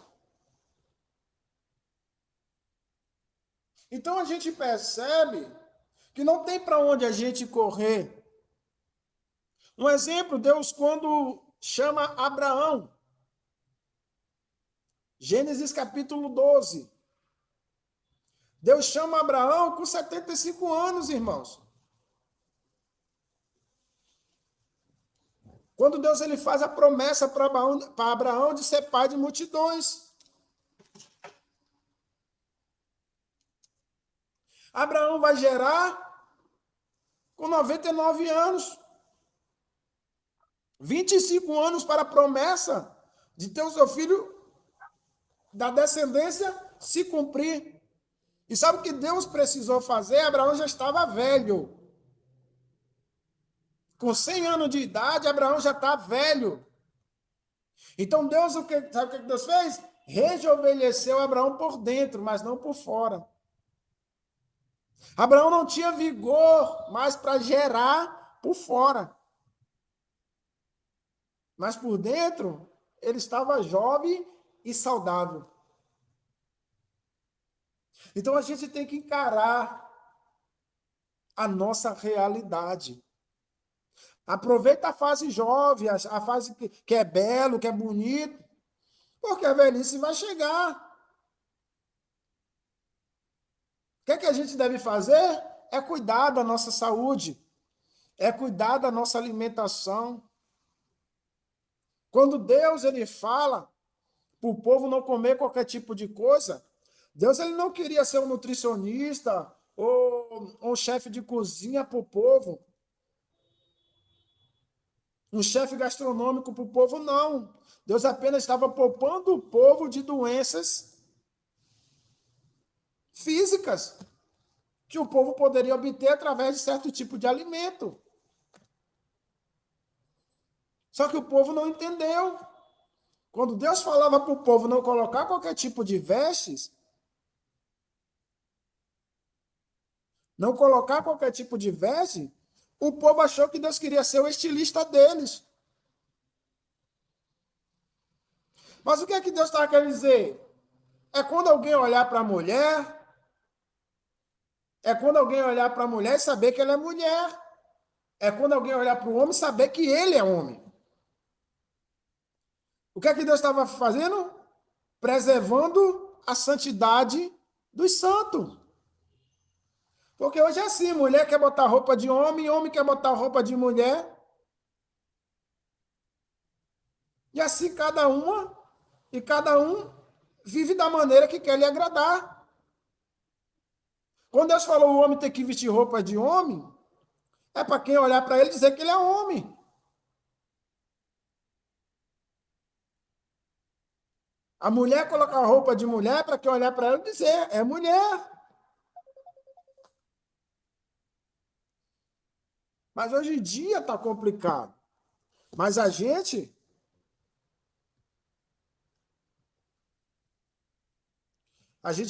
Então a gente percebe que não tem para onde a gente correr. Um exemplo, Deus quando chama Abraão. Gênesis capítulo 12. Deus chama Abraão com 75 anos, irmãos. Quando Deus ele faz a promessa para Abraão de ser pai de multidões. Abraão vai gerar com 99 anos. 25 anos para a promessa de ter o seu filho da descendência se cumprir. E sabe o que Deus precisou fazer? Abraão já estava velho. Com 100 anos de idade, Abraão já está velho. Então Deus, sabe o que Deus fez? Rejuvenesceu Abraão por dentro, mas não por fora. Abraão não tinha vigor mais para gerar por fora. Mas por dentro, ele estava jovem e saudável. Então a gente tem que encarar a nossa realidade. Aproveita a fase jovem, a fase que é belo, que é bonito, porque a velhice vai chegar. O que a gente deve fazer? É cuidar da nossa saúde, é cuidar da nossa alimentação. Quando Deus ele fala para o povo não comer qualquer tipo de coisa, Deus ele não queria ser um nutricionista ou um chefe de cozinha para o povo. Um chefe gastronômico para o povo, não. Deus apenas estava poupando o povo de doenças físicas que o povo poderia obter através de certo tipo de alimento. Só que o povo não entendeu. Quando Deus falava para o povo não colocar qualquer tipo de vestes, não colocar qualquer tipo de veste, o povo achou que Deus queria ser o estilista deles. Mas o que é que Deus estava querendo dizer? É quando alguém olhar para a mulher, e saber que ela é mulher. É quando alguém olhar para o homem e saber que ele é homem. O que é que Deus estava fazendo? Preservando a santidade dos santos. Porque hoje é assim, mulher quer botar roupa de homem, homem quer botar roupa de mulher. E assim cada um vive da maneira que quer lhe agradar. Quando Deus falou o homem ter que vestir roupa de homem, é para quem olhar para ele dizer que ele é homem. A mulher colocar roupa de mulher para quem olhar para ela dizer é mulher. Mas hoje em dia está complicado. Mas a gente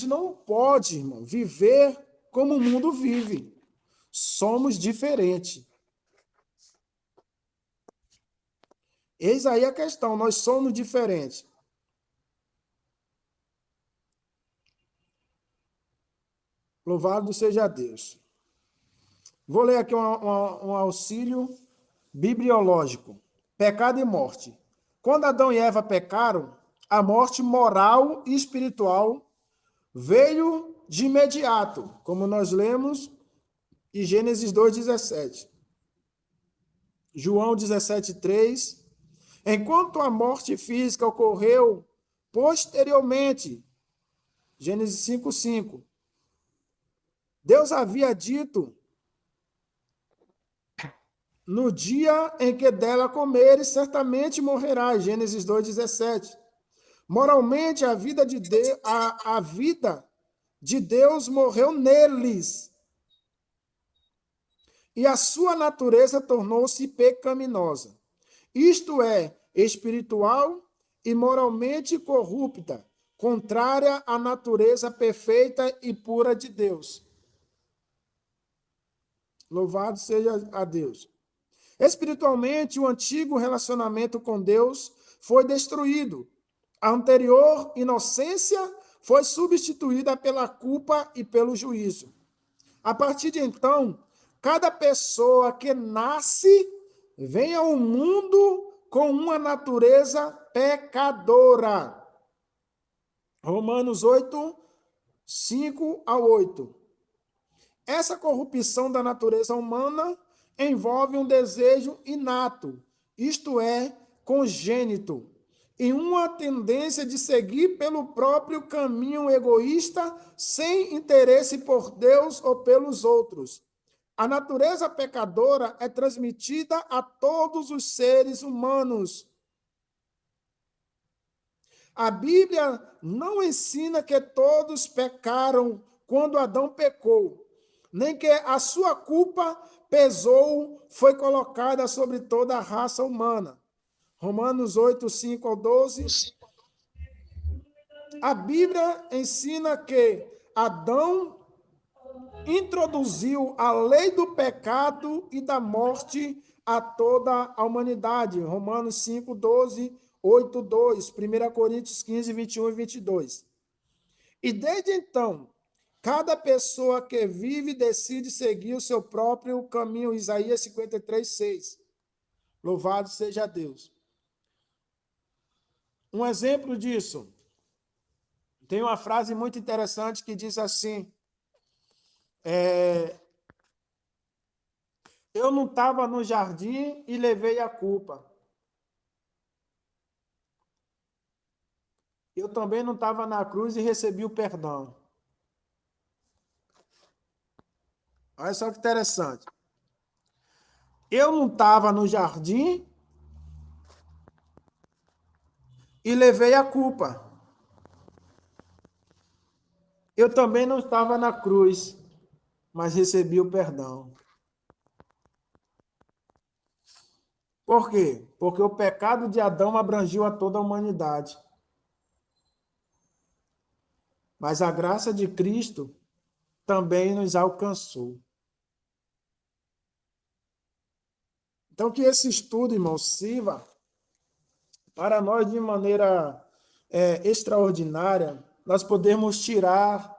não pode, irmão, viver como o mundo vive. Somos diferentes. Eis aí a questão, nós somos diferentes. Louvado seja Deus. Vou ler aqui um auxílio bibliológico. Pecado e morte. Quando Adão e Eva pecaram, a morte moral e espiritual veio de imediato, como nós lemos em Gênesis 2:17. João 17:3. Enquanto a morte física ocorreu posteriormente, Gênesis 5:5. Deus havia dito: no dia em que dela comeres, certamente morrerás. Gênesis 2:17. Moralmente, a vida de Deus morreu neles. E a sua natureza tornou-se pecaminosa. Isto é, espiritual e moralmente corrupta, contrária à natureza perfeita e pura de Deus. Louvado seja a Deus. Espiritualmente, o antigo relacionamento com Deus foi destruído. A anterior inocência foi substituída pela culpa e pelo juízo. A partir de então, cada pessoa que nasce vem ao mundo com uma natureza pecadora. Romanos 8, 5-8. Essa corrupção da natureza humana envolve um desejo inato, isto é, congênito, e uma tendência de seguir pelo próprio caminho egoísta, sem interesse por Deus ou pelos outros. A natureza pecadora é transmitida a todos os seres humanos. A Bíblia não ensina que todos pecaram quando Adão pecou, nem que a sua culpa pesou, foi colocada sobre toda a raça humana. Romanos 8, 5-12. A Bíblia ensina que Adão introduziu a lei do pecado e da morte a toda a humanidade. Romanos 5, 12, 8, 2. 1 Coríntios 15, 21 e 22. E desde então, cada pessoa que vive decide seguir o seu próprio caminho. Isaías 53, 6. Louvado seja Deus. Um exemplo disso, tem uma frase muito interessante que diz assim: eu não estava no jardim e levei a culpa. Eu também não estava na cruz e recebi o perdão. Olha só que interessante. Eu não estava no jardim e levei a culpa. Eu também não estava na cruz, mas recebi o perdão. Por quê? Porque o pecado de Adão abrangiu a toda a humanidade. Mas a graça de Cristo também nos alcançou. Então, que esse estudo, irmãos, sirva para nós de maneira extraordinária, nós podemos tirar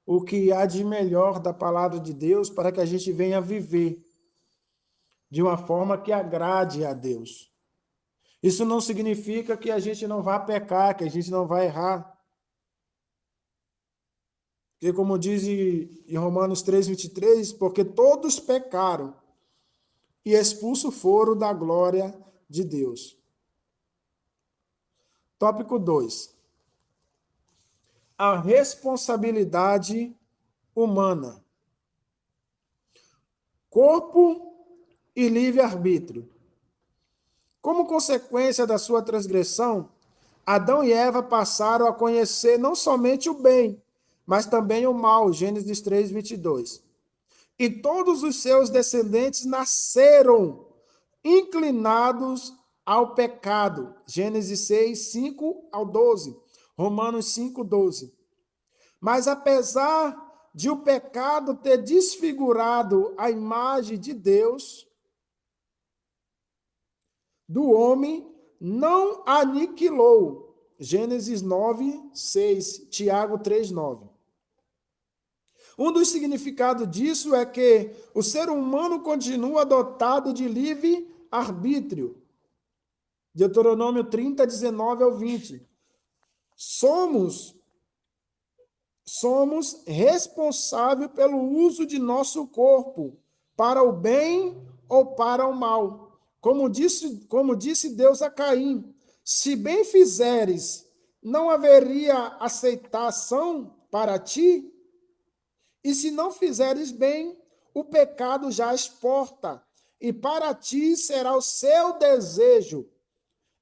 o que há de melhor da palavra de Deus para que a gente venha viver de uma forma que agrade a Deus. Isso não significa que a gente não vá pecar, que a gente não vai errar. Porque, como diz em Romanos 3:23, porque todos pecaram e expulsos foram da glória de Deus. Tópico 2. A responsabilidade humana. Corpo e livre-arbítrio. Como consequência da sua transgressão, Adão e Eva passaram a conhecer não somente o bem, mas também o mal. Gênesis 3:22. E todos os seus descendentes nasceram inclinados ao pecado. Gênesis 6, 5-12. Romanos 5:12. Mas apesar de o pecado ter desfigurado a imagem de Deus, do homem não aniquilou. Gênesis 9, 6, Tiago 3, 9. Um dos significados disso é que o ser humano continua dotado de livre arbítrio. Deuteronômio 30, 19 ao 20. Somos responsáveis pelo uso de nosso corpo para o bem ou para o mal. Como disse Deus a Caim, se bem fizeres, não haveria aceitação para ti? E se não fizeres bem, o pecado já exporta, e para ti será o seu desejo,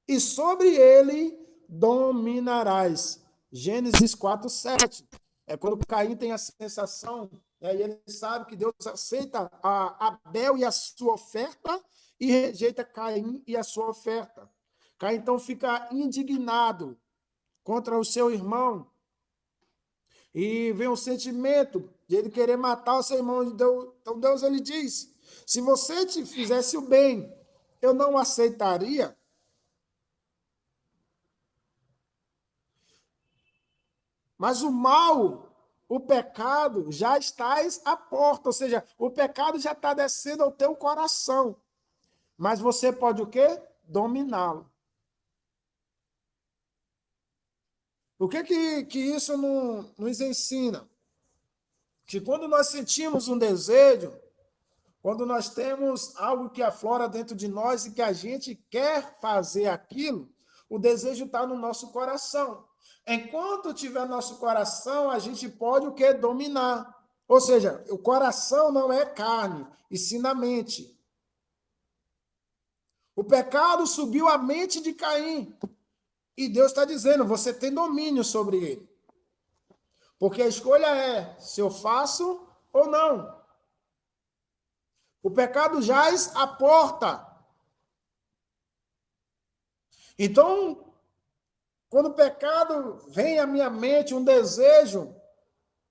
e sobre ele dominarás. Gênesis 4, 7. É quando Caim tem a sensação, e ele sabe que Deus aceita a Abel e a sua oferta, e rejeita Caim e a sua oferta. Caim então fica indignado contra o seu irmão, e vem um sentimento de ele querer matar o seu irmão. Então Deus ele diz, se você te fizesse o bem, eu não aceitaria. Mas o mal, o pecado, já estás à porta. Ou seja, o pecado já está descendo ao teu coração. Mas você pode o quê? Dominá-lo. O que isso nos ensina? Que quando nós sentimos um desejo, quando nós temos algo que aflora dentro de nós e que a gente quer fazer aquilo, o desejo está no nosso coração. Enquanto tiver nosso coração, a gente pode o quê? Dominar. Ou seja, o coração não é carne, e sim na mente. O pecado subiu à mente de Caim. E Deus está dizendo, você tem domínio sobre ele. Porque a escolha é se eu faço ou não. O pecado jaz à porta. Então, quando o pecado vem à minha mente, um desejo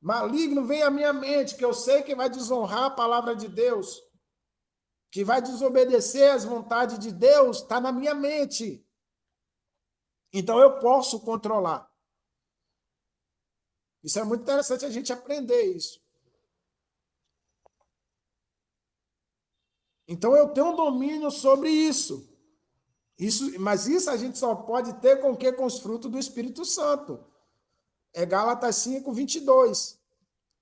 maligno vem à minha mente, que eu sei que vai desonrar a palavra de Deus, que vai desobedecer às vontades de Deus, está na minha mente. Então eu posso controlar. Isso é muito interessante a gente aprender isso. Então eu tenho um domínio sobre isso. Mas isso a gente só pode ter com o quê? Com os frutos do Espírito Santo. É Gálatas 5, 22.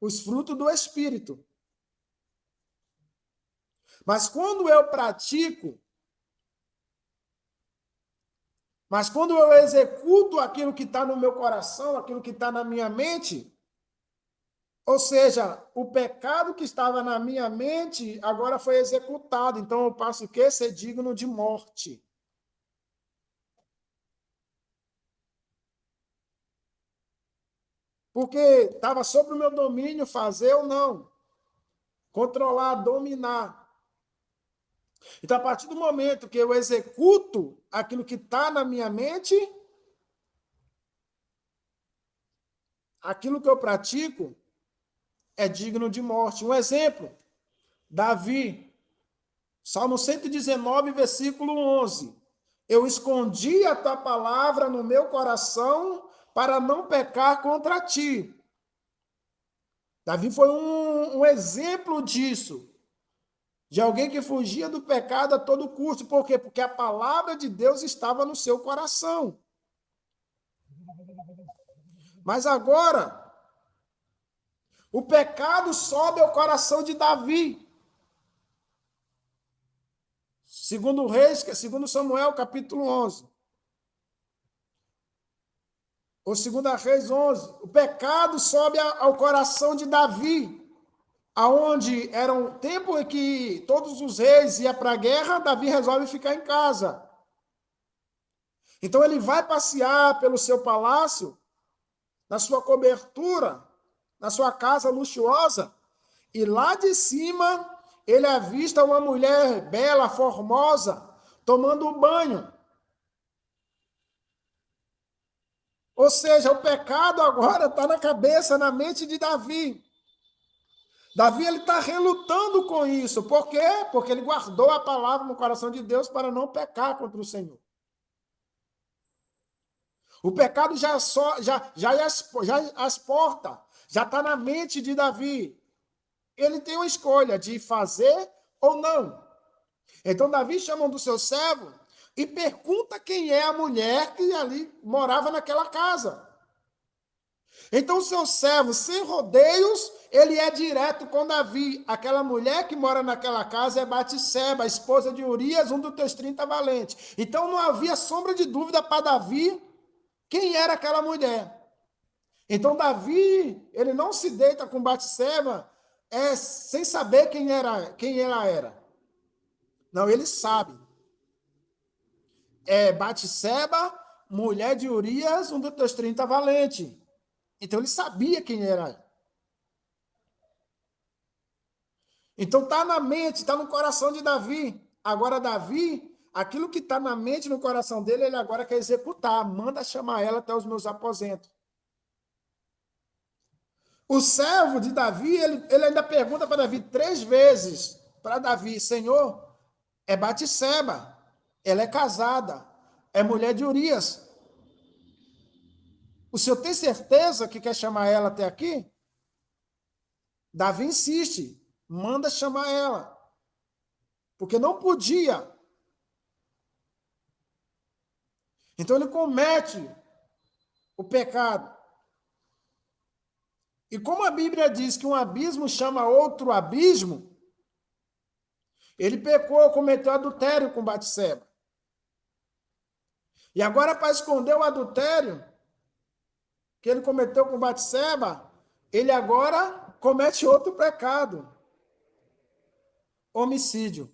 Os frutos do Espírito. Mas quando eu pratico, mas quando eu executo aquilo que está no meu coração, aquilo que está na minha mente, ou seja, o pecado que estava na minha mente agora foi executado. Então eu passo o quê? Ser digno de morte. Porque estava sob o meu domínio fazer ou não. Controlar, dominar. Então, a partir do momento que eu executo aquilo que está na minha mente, aquilo que eu pratico é digno de morte. Um exemplo, Davi, Salmo 119, versículo 11. Eu escondi a tua palavra no meu coração para não pecar contra ti. Davi foi um exemplo disso. De alguém que fugia do pecado a todo custo. Por quê? Porque a palavra de Deus estava no seu coração. Mas agora, o pecado sobe ao coração de Davi. Segundo Reis, que é segundo Samuel, capítulo 11. Ou segunda Reis 11. O pecado sobe ao coração de Davi. Aonde era um tempo em que todos os reis iam para a guerra, Davi resolve ficar em casa. Então ele vai passear pelo seu palácio, na sua cobertura, na sua casa luxuosa, e lá de cima ele avista uma mulher bela, formosa, tomando um banho. Ou seja, o pecado agora está na cabeça, na mente de Davi. Davi ele está relutando com isso. Por quê? Porque ele guardou a palavra no coração de Deus para não pecar contra o Senhor. O pecado já exporta, já está na mente de Davi. Ele tem uma escolha de fazer ou não. Então Davi chama um do seu servo e pergunta quem é a mulher que ali morava naquela casa. Então o seu servo, sem rodeios, ele é direto com Davi. Aquela mulher que mora naquela casa é Batseba, a esposa de Urias, um dos teus 30 valentes. Então não havia sombra de dúvida para Davi quem era aquela mulher. Então Davi, ele não se deita com Batseba sem saber quem ela era. Não, ele sabe. É Batseba, mulher de Urias, um dos teus 30 valentes. Então ele sabia quem era. Então está na mente, está no coração de Davi. Agora Davi, aquilo que está na mente, no coração dele, ele agora quer executar. Manda chamar ela até os meus aposentos. O servo de Davi, ele ainda pergunta para Davi 3 vezes. Para Davi, Senhor, é Batseba, ela é casada, é mulher de Urias. O senhor tem certeza que quer chamar ela até aqui? Davi insiste, manda chamar ela. Porque não podia. Então ele comete o pecado. E como a Bíblia diz que um abismo chama outro abismo, ele pecou, cometeu adultério com Batseba. E agora, para esconder o adultério que ele cometeu com Batseba, ele agora comete outro pecado. Homicídio.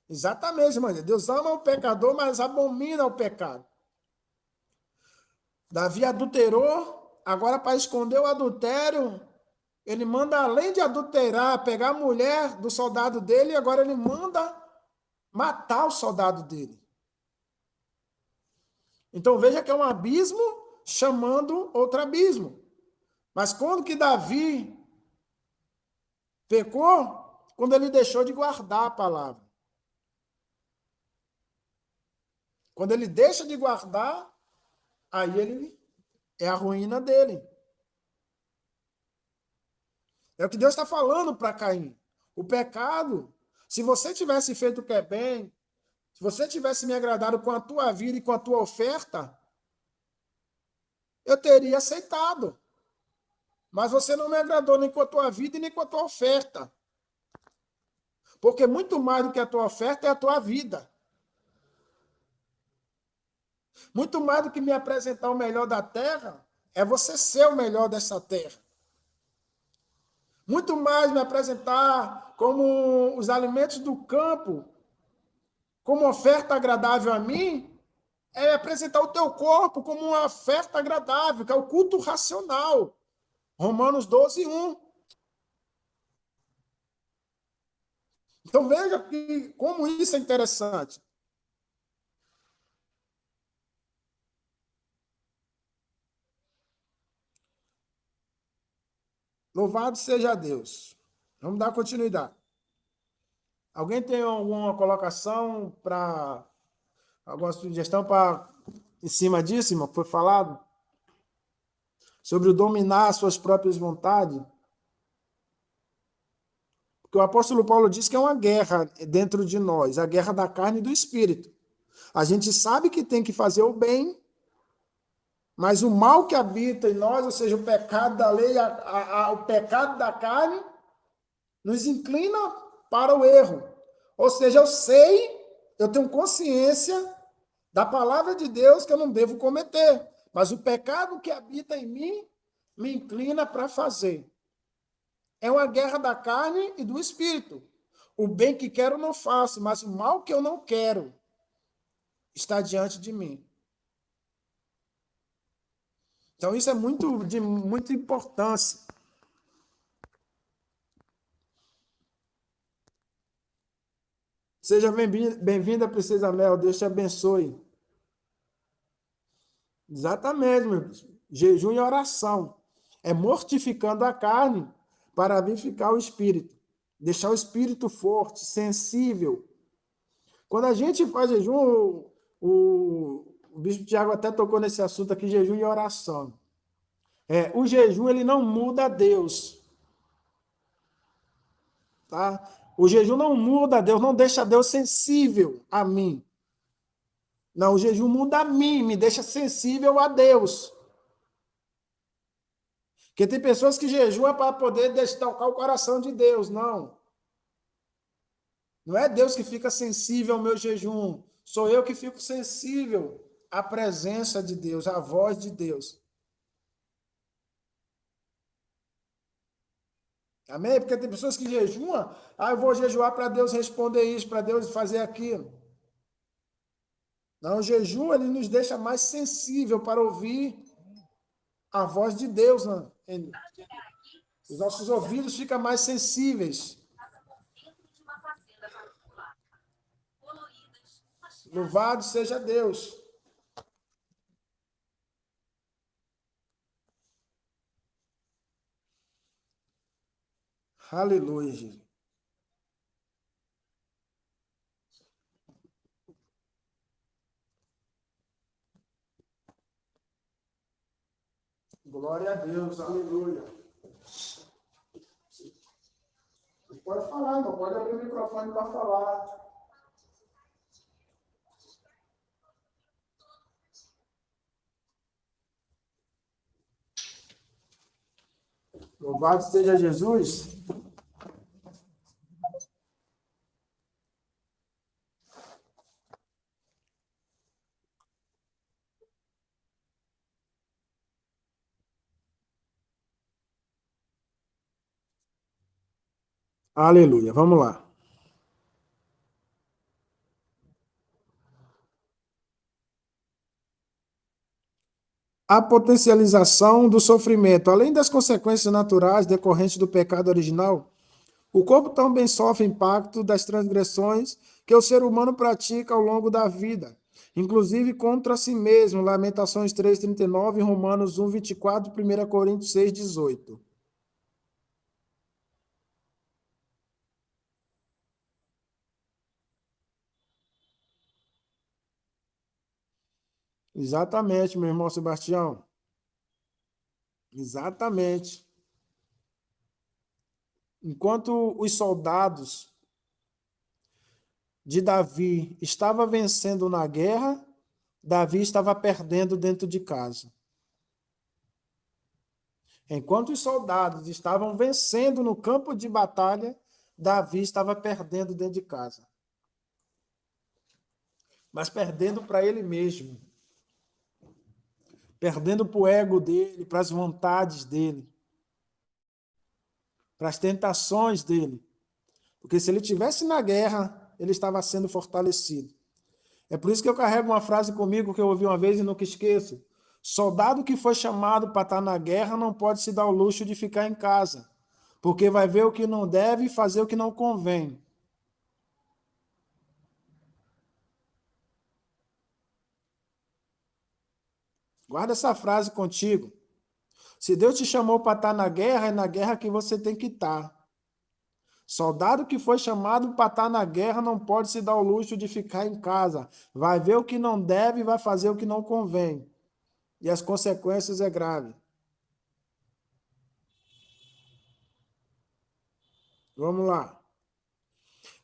Exatamente, irmã. Deus ama o pecador, mas abomina o pecado. Davi adulterou, agora para esconder o adultério, ele manda, além de adulterar, pegar a mulher do soldado dele, agora ele manda matar o soldado dele. Então veja que é um abismo chamando outro abismo. Mas quando que Davi pecou? Quando ele deixou de guardar a palavra. Quando ele deixa de guardar, aí ele é a ruína dele. É o que Deus está falando para Caim. O pecado, se você tivesse feito o que é bem, se você tivesse me agradado com a tua vida e com a tua oferta, eu teria aceitado. Mas você não me agradou nem com a tua vida e nem com a tua oferta. Porque muito mais do que a tua oferta é a tua vida. Muito mais do que me apresentar o melhor da terra, é você ser o melhor dessa terra. Muito mais me apresentar como os alimentos do campo, como oferta agradável a mim, é apresentar o teu corpo como uma oferta agradável, que é o culto racional. Romanos 12, 1. Então veja como isso é interessante. Louvado seja Deus. Vamos dar continuidade. Alguém tem alguma colocação para alguma sugestão para em cima disso, irmão, que foi falado? Sobre o dominar as suas próprias vontades? Porque o apóstolo Paulo diz que é uma guerra dentro de nós, a guerra da carne e do espírito. A gente sabe que tem que fazer o bem, mas o mal que habita em nós, ou seja, o pecado da lei, o pecado da carne, nos inclina para o erro. Ou seja, eu tenho consciência da palavra de Deus que eu não devo cometer, mas o pecado que habita em mim me inclina para fazer. É uma guerra da carne e do espírito. O bem que quero não faço, mas o mal que eu não quero está diante de mim. Então isso é de muita importância. Seja bem-vinda, Princesa Mel. Deus te abençoe. Exatamente, meu. Jejum e oração. É mortificando a carne para vivificar o espírito. Deixar o espírito forte, sensível. Quando a gente faz jejum, o bispo Tiago até tocou nesse assunto aqui, jejum e oração. O jejum, ele não muda a Deus. Tá? O jejum não muda a Deus, não deixa Deus sensível a mim. Não, o jejum muda a mim, me deixa sensível a Deus. Porque tem pessoas que jejuam para poder tocar o coração de Deus. Não. Não é Deus que fica sensível ao meu jejum. Sou eu que fico sensível à presença de Deus, à voz de Deus. Amém? Porque tem pessoas que jejuam, eu vou jejuar para Deus responder isso, para Deus fazer aquilo. Não, o jejum, ele nos deixa mais sensível para ouvir a voz de Deus. Né? Os nossos ouvidos ficam mais sensíveis. Louvado seja Deus. Aleluia, gente. Glória a Deus, aleluia. Você pode falar, irmão, pode abrir o microfone para falar. Louvado seja Jesus. Aleluia, vamos lá. A potencialização do sofrimento, além das consequências naturais decorrentes do pecado original, o corpo também sofre impacto das transgressões que o ser humano pratica ao longo da vida, inclusive contra si mesmo, Lamentações 3:39, Romanos 1:24, 1 Coríntios 6:18. Exatamente, meu irmão Sebastião. Exatamente. Enquanto os soldados de Davi estavam vencendo na guerra, Davi estava perdendo dentro de casa. Enquanto os soldados estavam vencendo no campo de batalha, Davi estava perdendo dentro de casa. Mas perdendo para ele mesmo. Perdendo para o ego dele, para as vontades dele. Para as tentações dele. Porque se ele estivesse na guerra, ele estava sendo fortalecido. É por isso que eu carrego uma frase comigo que eu ouvi uma vez e nunca esqueço. Soldado que foi chamado para estar na guerra não pode se dar o luxo de ficar em casa, porque vai ver o que não deve e fazer o que não convém. Guarda essa frase contigo. Se Deus te chamou para estar na guerra, é na guerra que você tem que estar. Soldado que foi chamado para estar na guerra não pode se dar o luxo de ficar em casa. Vai ver o que não deve e vai fazer o que não convém. E as consequências é grave. Vamos lá.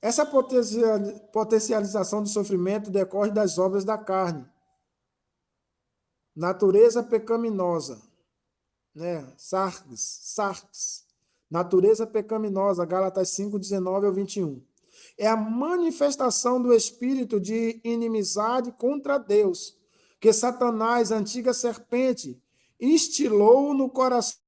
Essa potencialização do sofrimento decorre das obras da carne. Natureza pecaminosa, né? Sarx. Natureza pecaminosa, Gálatas 5:19-21. É a manifestação do espírito de inimizade contra Deus, que Satanás, a antiga serpente, instilou no coração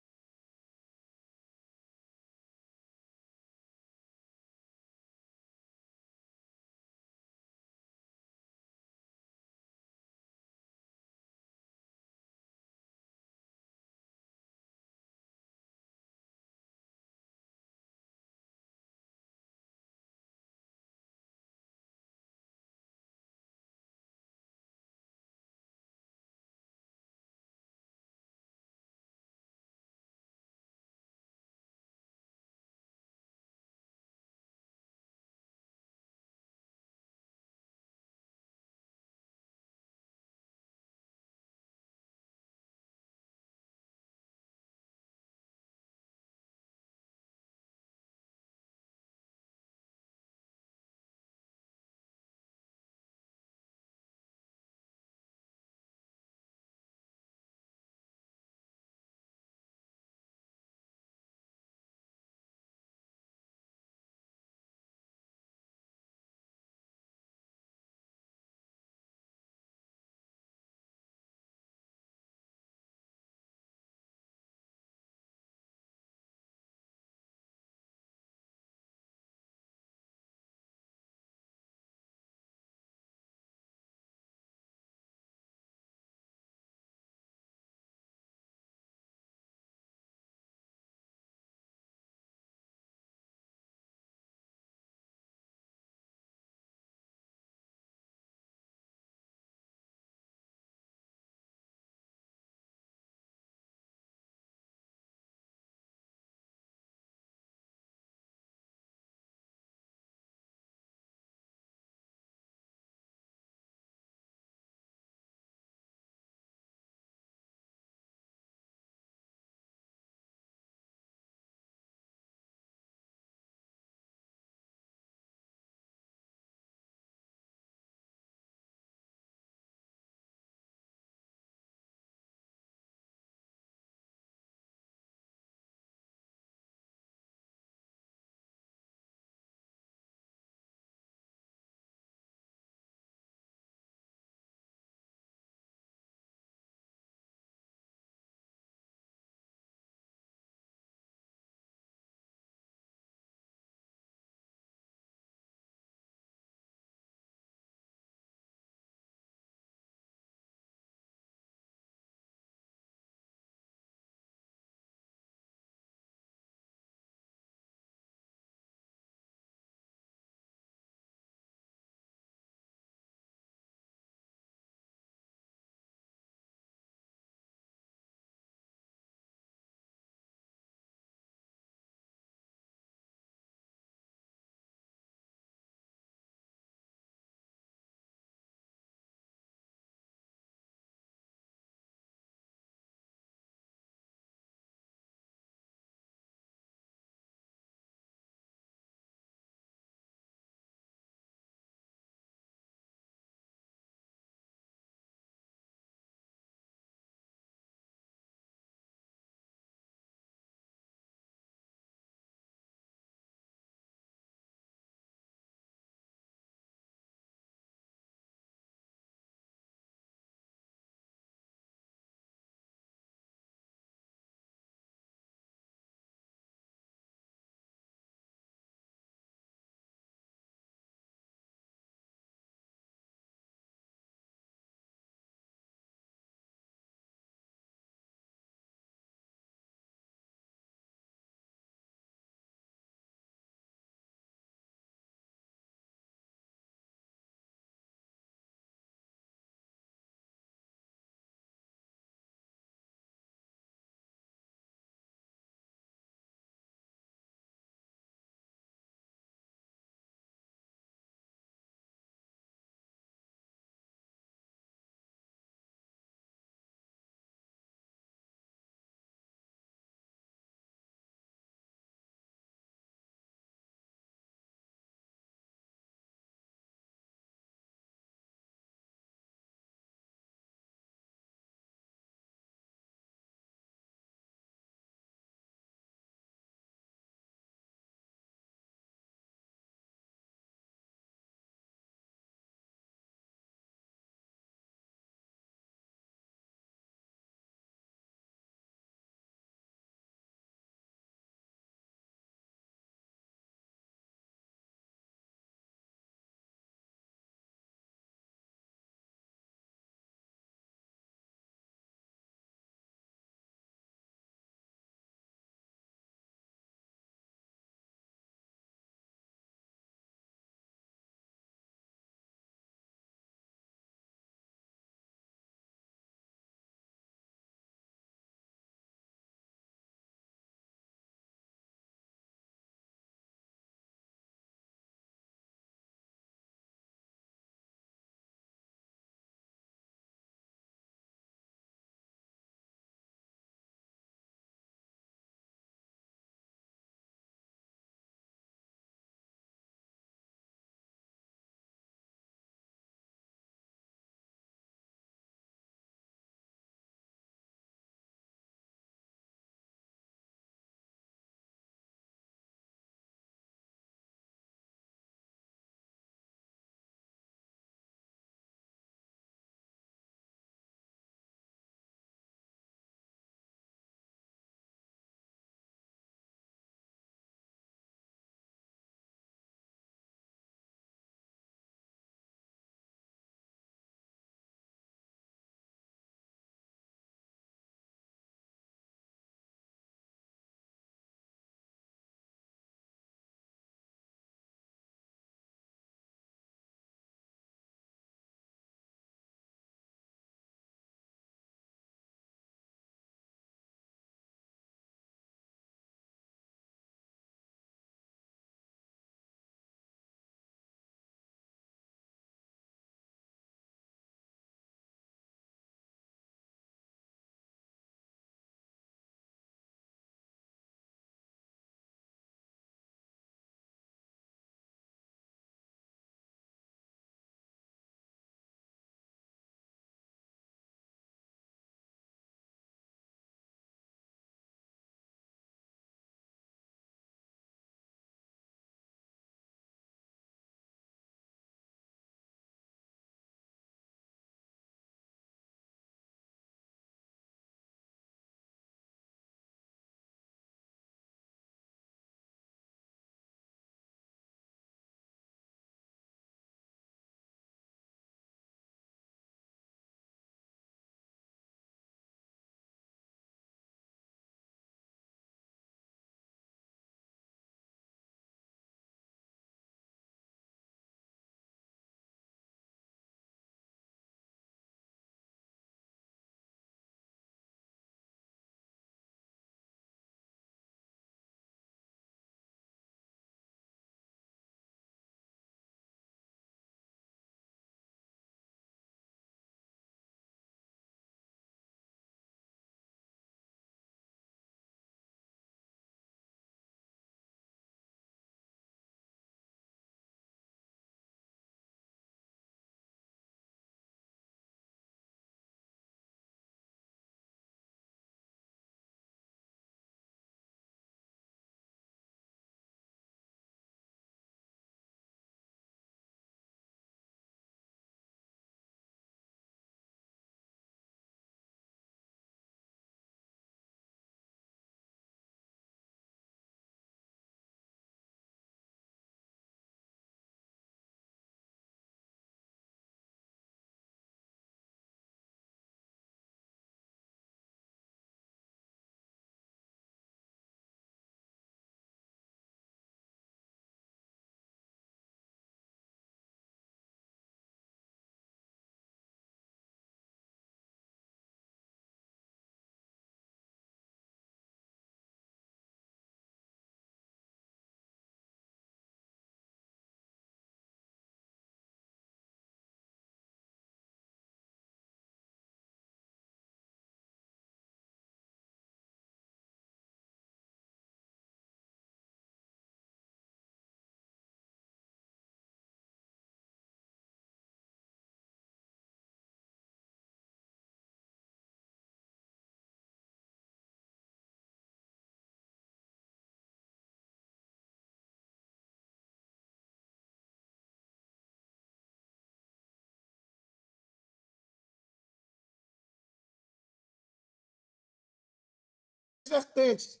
vertentes.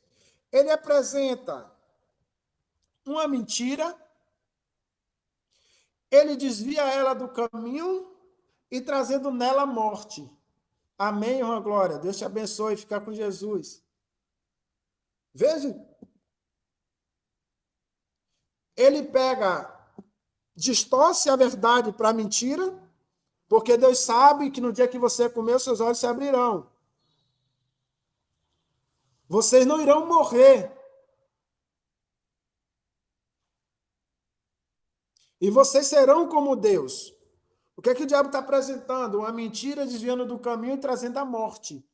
Ele apresenta uma mentira, ele desvia ela do caminho e trazendo nela a morte. Amém, irmã Glória? Deus te abençoe e fica com Jesus. Veja, ele distorce a verdade para a mentira, porque Deus sabe que no dia que você comer, seus olhos se abrirão. Vocês não irão morrer. E vocês serão como Deus. O que é que o diabo está apresentando? Uma mentira desviando do caminho e trazendo a morte.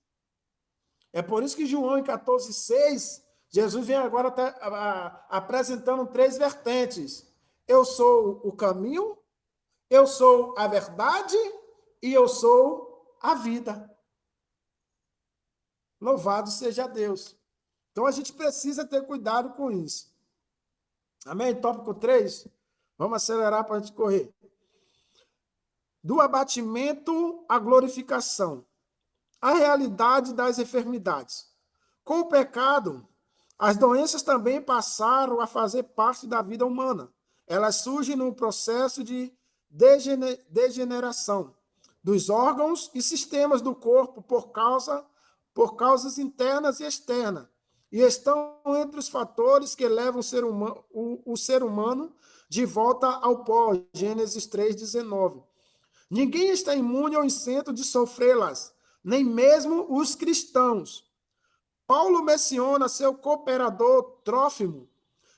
É por isso que João, em 14,6, Jesus vem agora apresentando 3 vertentes. Eu sou o caminho, eu sou a verdade e eu sou a vida. Louvado seja Deus. Então a gente precisa ter cuidado com isso. Amém? Tópico 3. Vamos acelerar para a gente correr. Do abatimento à glorificação. A realidade das enfermidades. Com o pecado, as doenças também passaram a fazer parte da vida humana. Elas surgem no processo de degeneração dos órgãos e sistemas do corpo por causas internas e externas, e estão entre os fatores que levam o ser humano de volta ao pó, Gênesis 3,19. Ninguém está imune ou isento de sofrê-las, nem mesmo os cristãos. Paulo menciona seu cooperador Trófimo,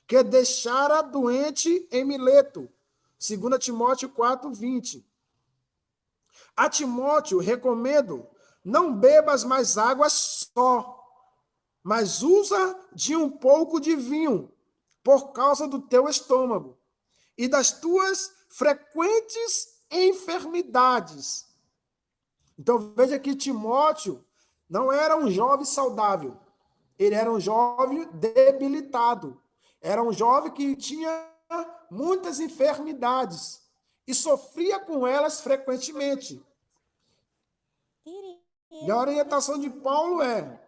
que deixara doente em Mileto, 2 Timóteo 4,20. A Timóteo recomendo, não bebas mais água só, mas usa de um pouco de vinho, por causa do teu estômago e das tuas frequentes enfermidades. Então veja que Timóteo não era um jovem saudável, ele era um jovem debilitado, era um jovem que tinha muitas enfermidades e sofria com elas frequentemente. E a orientação de Paulo é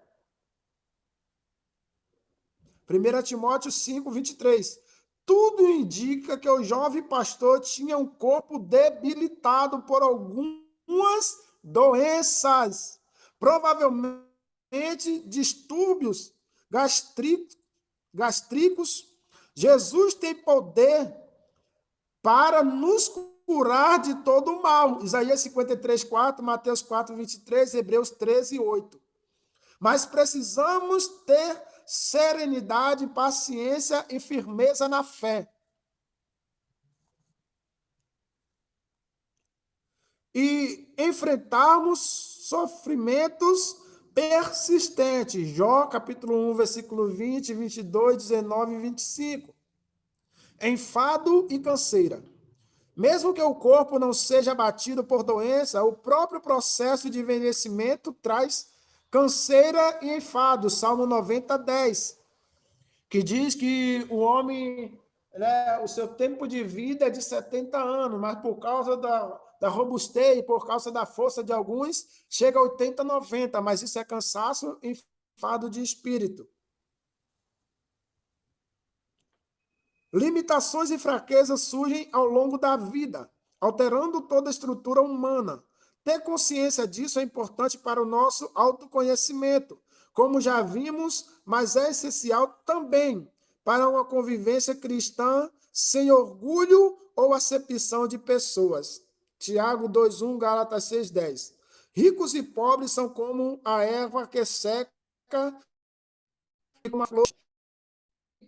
1 Timóteo 5:23. Tudo indica que o jovem pastor tinha um corpo debilitado por algumas doenças, provavelmente distúrbios gástricos. Jesus tem poder para nos curar de todo o mal. Isaías 53:4, Mateus 4:23, Hebreus 13:8. Mas precisamos ter serenidade, paciência e firmeza na fé. E enfrentarmos sofrimentos persistentes. Jó, capítulo 1, versículo 20, 22, 19 e 25. Enfado e canseira. Mesmo que o corpo não seja abatido por doença, o próprio processo de envelhecimento traz canseira e enfado. Salmo 90:10, que diz que o homem, o seu tempo de vida é de 70 anos, mas por causa da robustez, por causa da força de alguns, chega a 80, 90, mas isso é cansaço e enfado de espírito. Limitações e fraquezas surgem ao longo da vida, alterando toda a estrutura humana. Ter consciência disso é importante para o nosso autoconhecimento, como já vimos, mas é essencial também para uma convivência cristã sem orgulho ou acepção de pessoas. Tiago 2:1, Gálatas 6:10. Ricos e pobres são como a erva que seca e uma flor de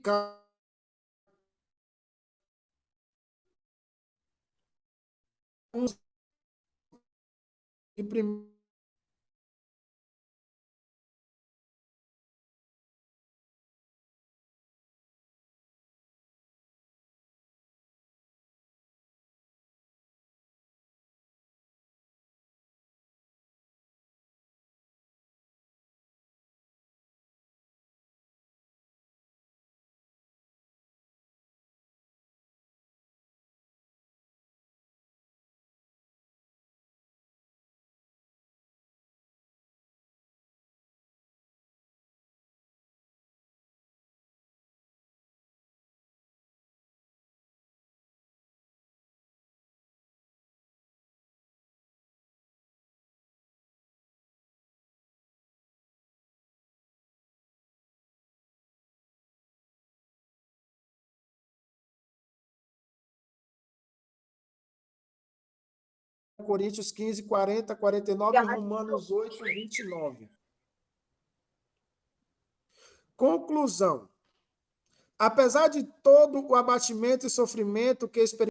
Coríntios 15, 40, 49 e Romanos 8, 29. Conclusão. Apesar de todo o abatimento e sofrimento que experimentamos,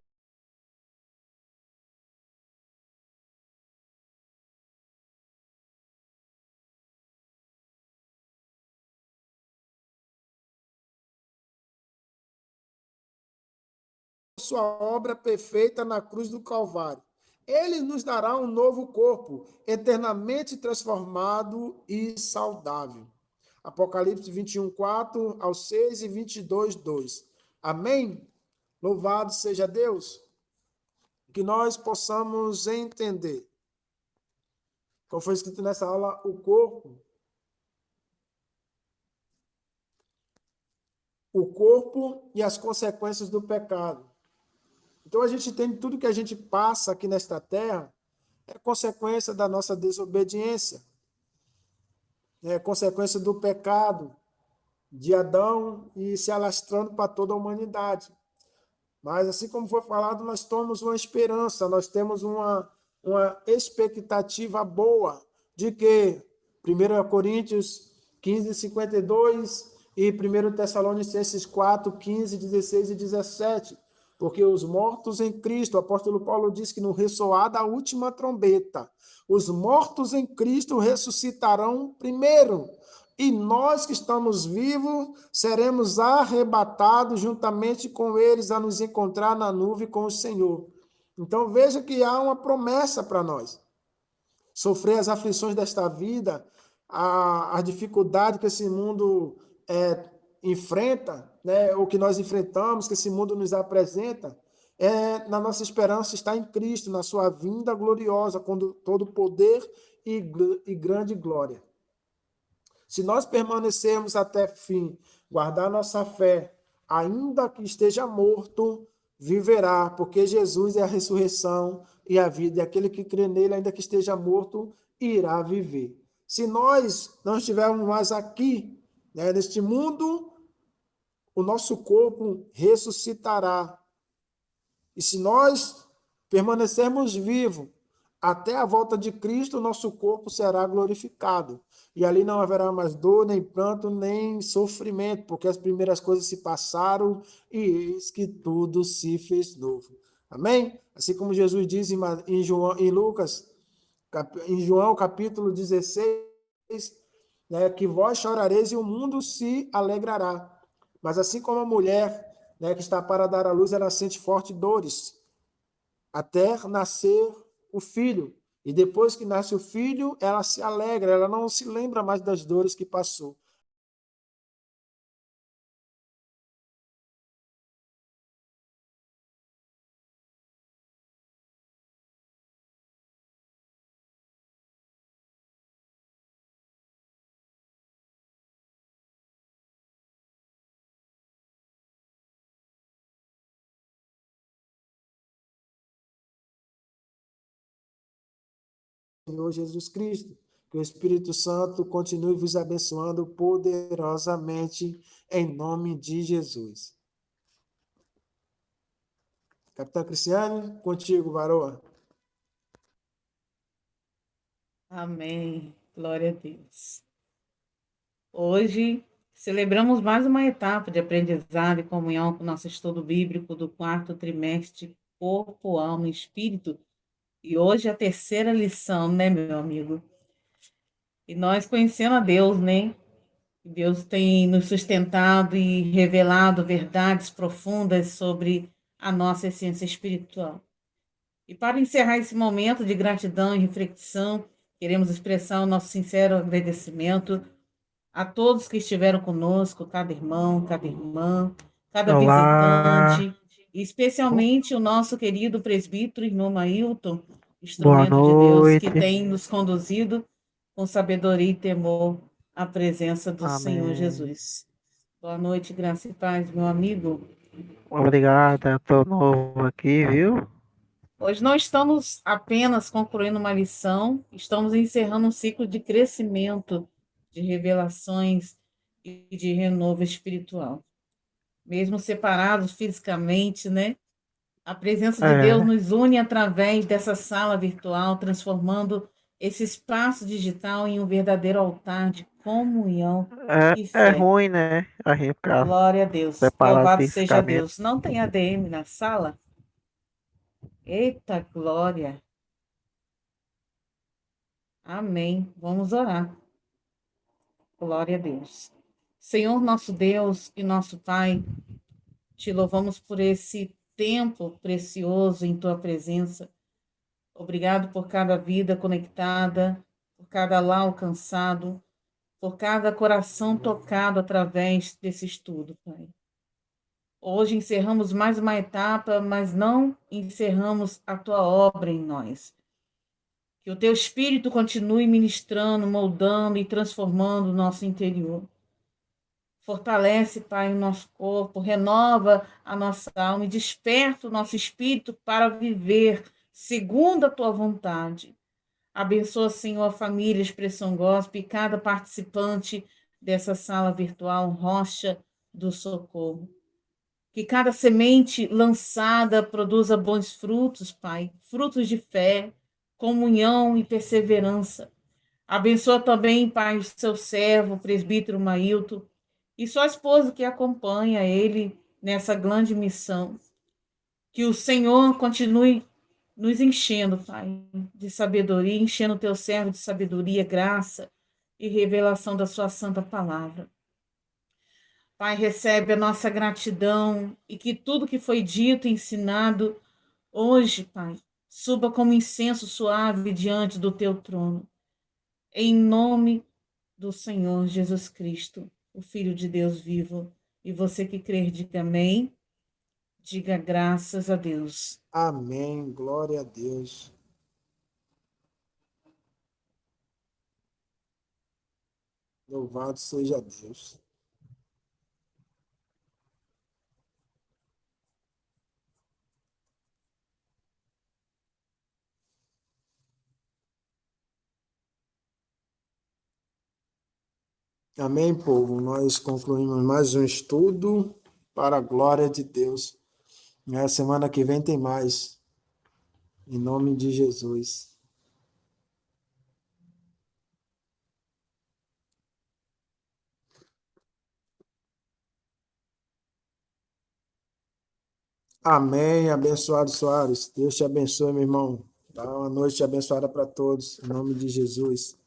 sua obra perfeita na cruz do Calvário, ele nos dará um novo corpo, eternamente transformado e saudável. Apocalipse 21, 4 ao 6 e 22, 2. Amém? Louvado seja Deus. Que nós possamos entender, como foi escrito nessa aula, o corpo e as consequências do pecado. Então, a gente entende tudo que a gente passa aqui nesta terra é consequência da nossa desobediência, é consequência do pecado de Adão e se alastrando para toda a humanidade. Mas, assim como foi falado, nós temos uma esperança, nós temos uma expectativa boa de que 1 Coríntios 15, 52 e 1 Tessalonicenses 4, 15, 16 e 17, porque os mortos em Cristo, o apóstolo Paulo diz que no ressoar da última trombeta, os mortos em Cristo ressuscitarão primeiro, e nós que estamos vivos seremos arrebatados juntamente com eles a nos encontrar na nuvem com o Senhor. Então veja que há uma promessa para nós. Sofrer as aflições desta vida, a dificuldade que esse mundo enfrenta, né, o que nós enfrentamos, que esse mundo nos apresenta, na nossa esperança está em Cristo, na sua vinda gloriosa, com todo poder e grande glória. Se nós permanecermos até o fim, guardar nossa fé, ainda que esteja morto, viverá, porque Jesus é a ressurreição e a vida, e aquele que crê nele, ainda que esteja morto, irá viver. Se nós não estivermos mais aqui, né, neste mundo, o nosso corpo ressuscitará. E se nós permanecermos vivos até a volta de Cristo, o nosso corpo será glorificado. E ali não haverá mais dor, nem pranto, nem sofrimento, porque as primeiras coisas se passaram e eis que tudo se fez novo. Amém? Assim como Jesus diz em João capítulo 16, né, que vós chorareis e o mundo se alegrará. Mas assim como a mulher, né, que está para dar à luz, ela sente fortes dores até nascer o filho. E depois que nasce o filho, ela se alegra, ela não se lembra mais das dores que passou. Senhor Jesus Cristo, que o Espírito Santo continue vos abençoando poderosamente em nome de Jesus. Capitão Cristiane, contigo, varoa. Amém. Glória a Deus. Hoje celebramos mais uma etapa de aprendizado e comunhão com o nosso estudo bíblico do 4º trimestre, Corpo, Alma e Espírito. E hoje a terceira lição, né, meu amigo? E nós conhecendo a Deus, né? Deus tem nos sustentado e revelado verdades profundas sobre a nossa essência espiritual. E para encerrar esse momento de gratidão e reflexão, queremos expressar o nosso sincero agradecimento a todos que estiveram conosco, cada irmão, cada irmã, cada visitante, e especialmente o nosso querido presbítero irmão Ailton, instrumento de Deus que tem nos conduzido com sabedoria e temor à presença do Senhor Jesus. Boa noite, graça e paz, meu amigo. Obrigado, estou novo aqui, viu? Hoje não estamos apenas concluindo uma lição, estamos encerrando um ciclo de crescimento, de revelações e de renovo espiritual. Mesmo separados fisicamente, né? A presença de Deus É, nos une através dessa sala virtual, transformando esse espaço digital em um verdadeiro altar de comunhão e é fé. ruim, né? A gente ficar Glória a Deus. separado Louvado seja fisicamente. Deus. Não tem ADM na sala? Eita glória. Amém. Vamos orar. Glória a Deus. Senhor nosso Deus e nosso Pai, te louvamos por esse tempo precioso em tua presença. Obrigado por cada vida conectada, por cada lar alcançado, por cada coração tocado através desse estudo, Pai. Hoje encerramos mais uma etapa, mas não encerramos a tua obra em nós. Que o teu Espírito continue ministrando, moldando e transformando o nosso interior. Fortalece, Pai, o nosso corpo, renova a nossa alma e desperta o nosso espírito para viver segundo a tua vontade. Abençoa, Senhor, a família Expressão Gospel e cada participante dessa sala virtual Rocha do Socorro. Que cada semente lançada produza bons frutos, Pai, frutos de fé, comunhão e perseverança. Abençoa também, Pai, o seu servo, o presbítero Mailton, e sua esposa que acompanha ele nessa grande missão. Que o Senhor continue nos enchendo, Pai, de sabedoria, enchendo o teu servo de sabedoria, graça e revelação da sua santa palavra. Pai, recebe a nossa gratidão e que tudo que foi dito e ensinado hoje, Pai, suba como incenso suave diante do teu trono. Em nome do Senhor Jesus Cristo, o Filho de Deus vivo. E você que crer, diga amém. Diga graças a Deus. Amém. Glória a Deus. Louvado seja Deus. Amém, povo. Nós concluímos mais um estudo para a glória de Deus. Na semana que vem tem mais. Em nome de Jesus. Amém. Abençoado Soares. Deus te abençoe, meu irmão. Dá uma noite abençoada para todos. Em nome de Jesus.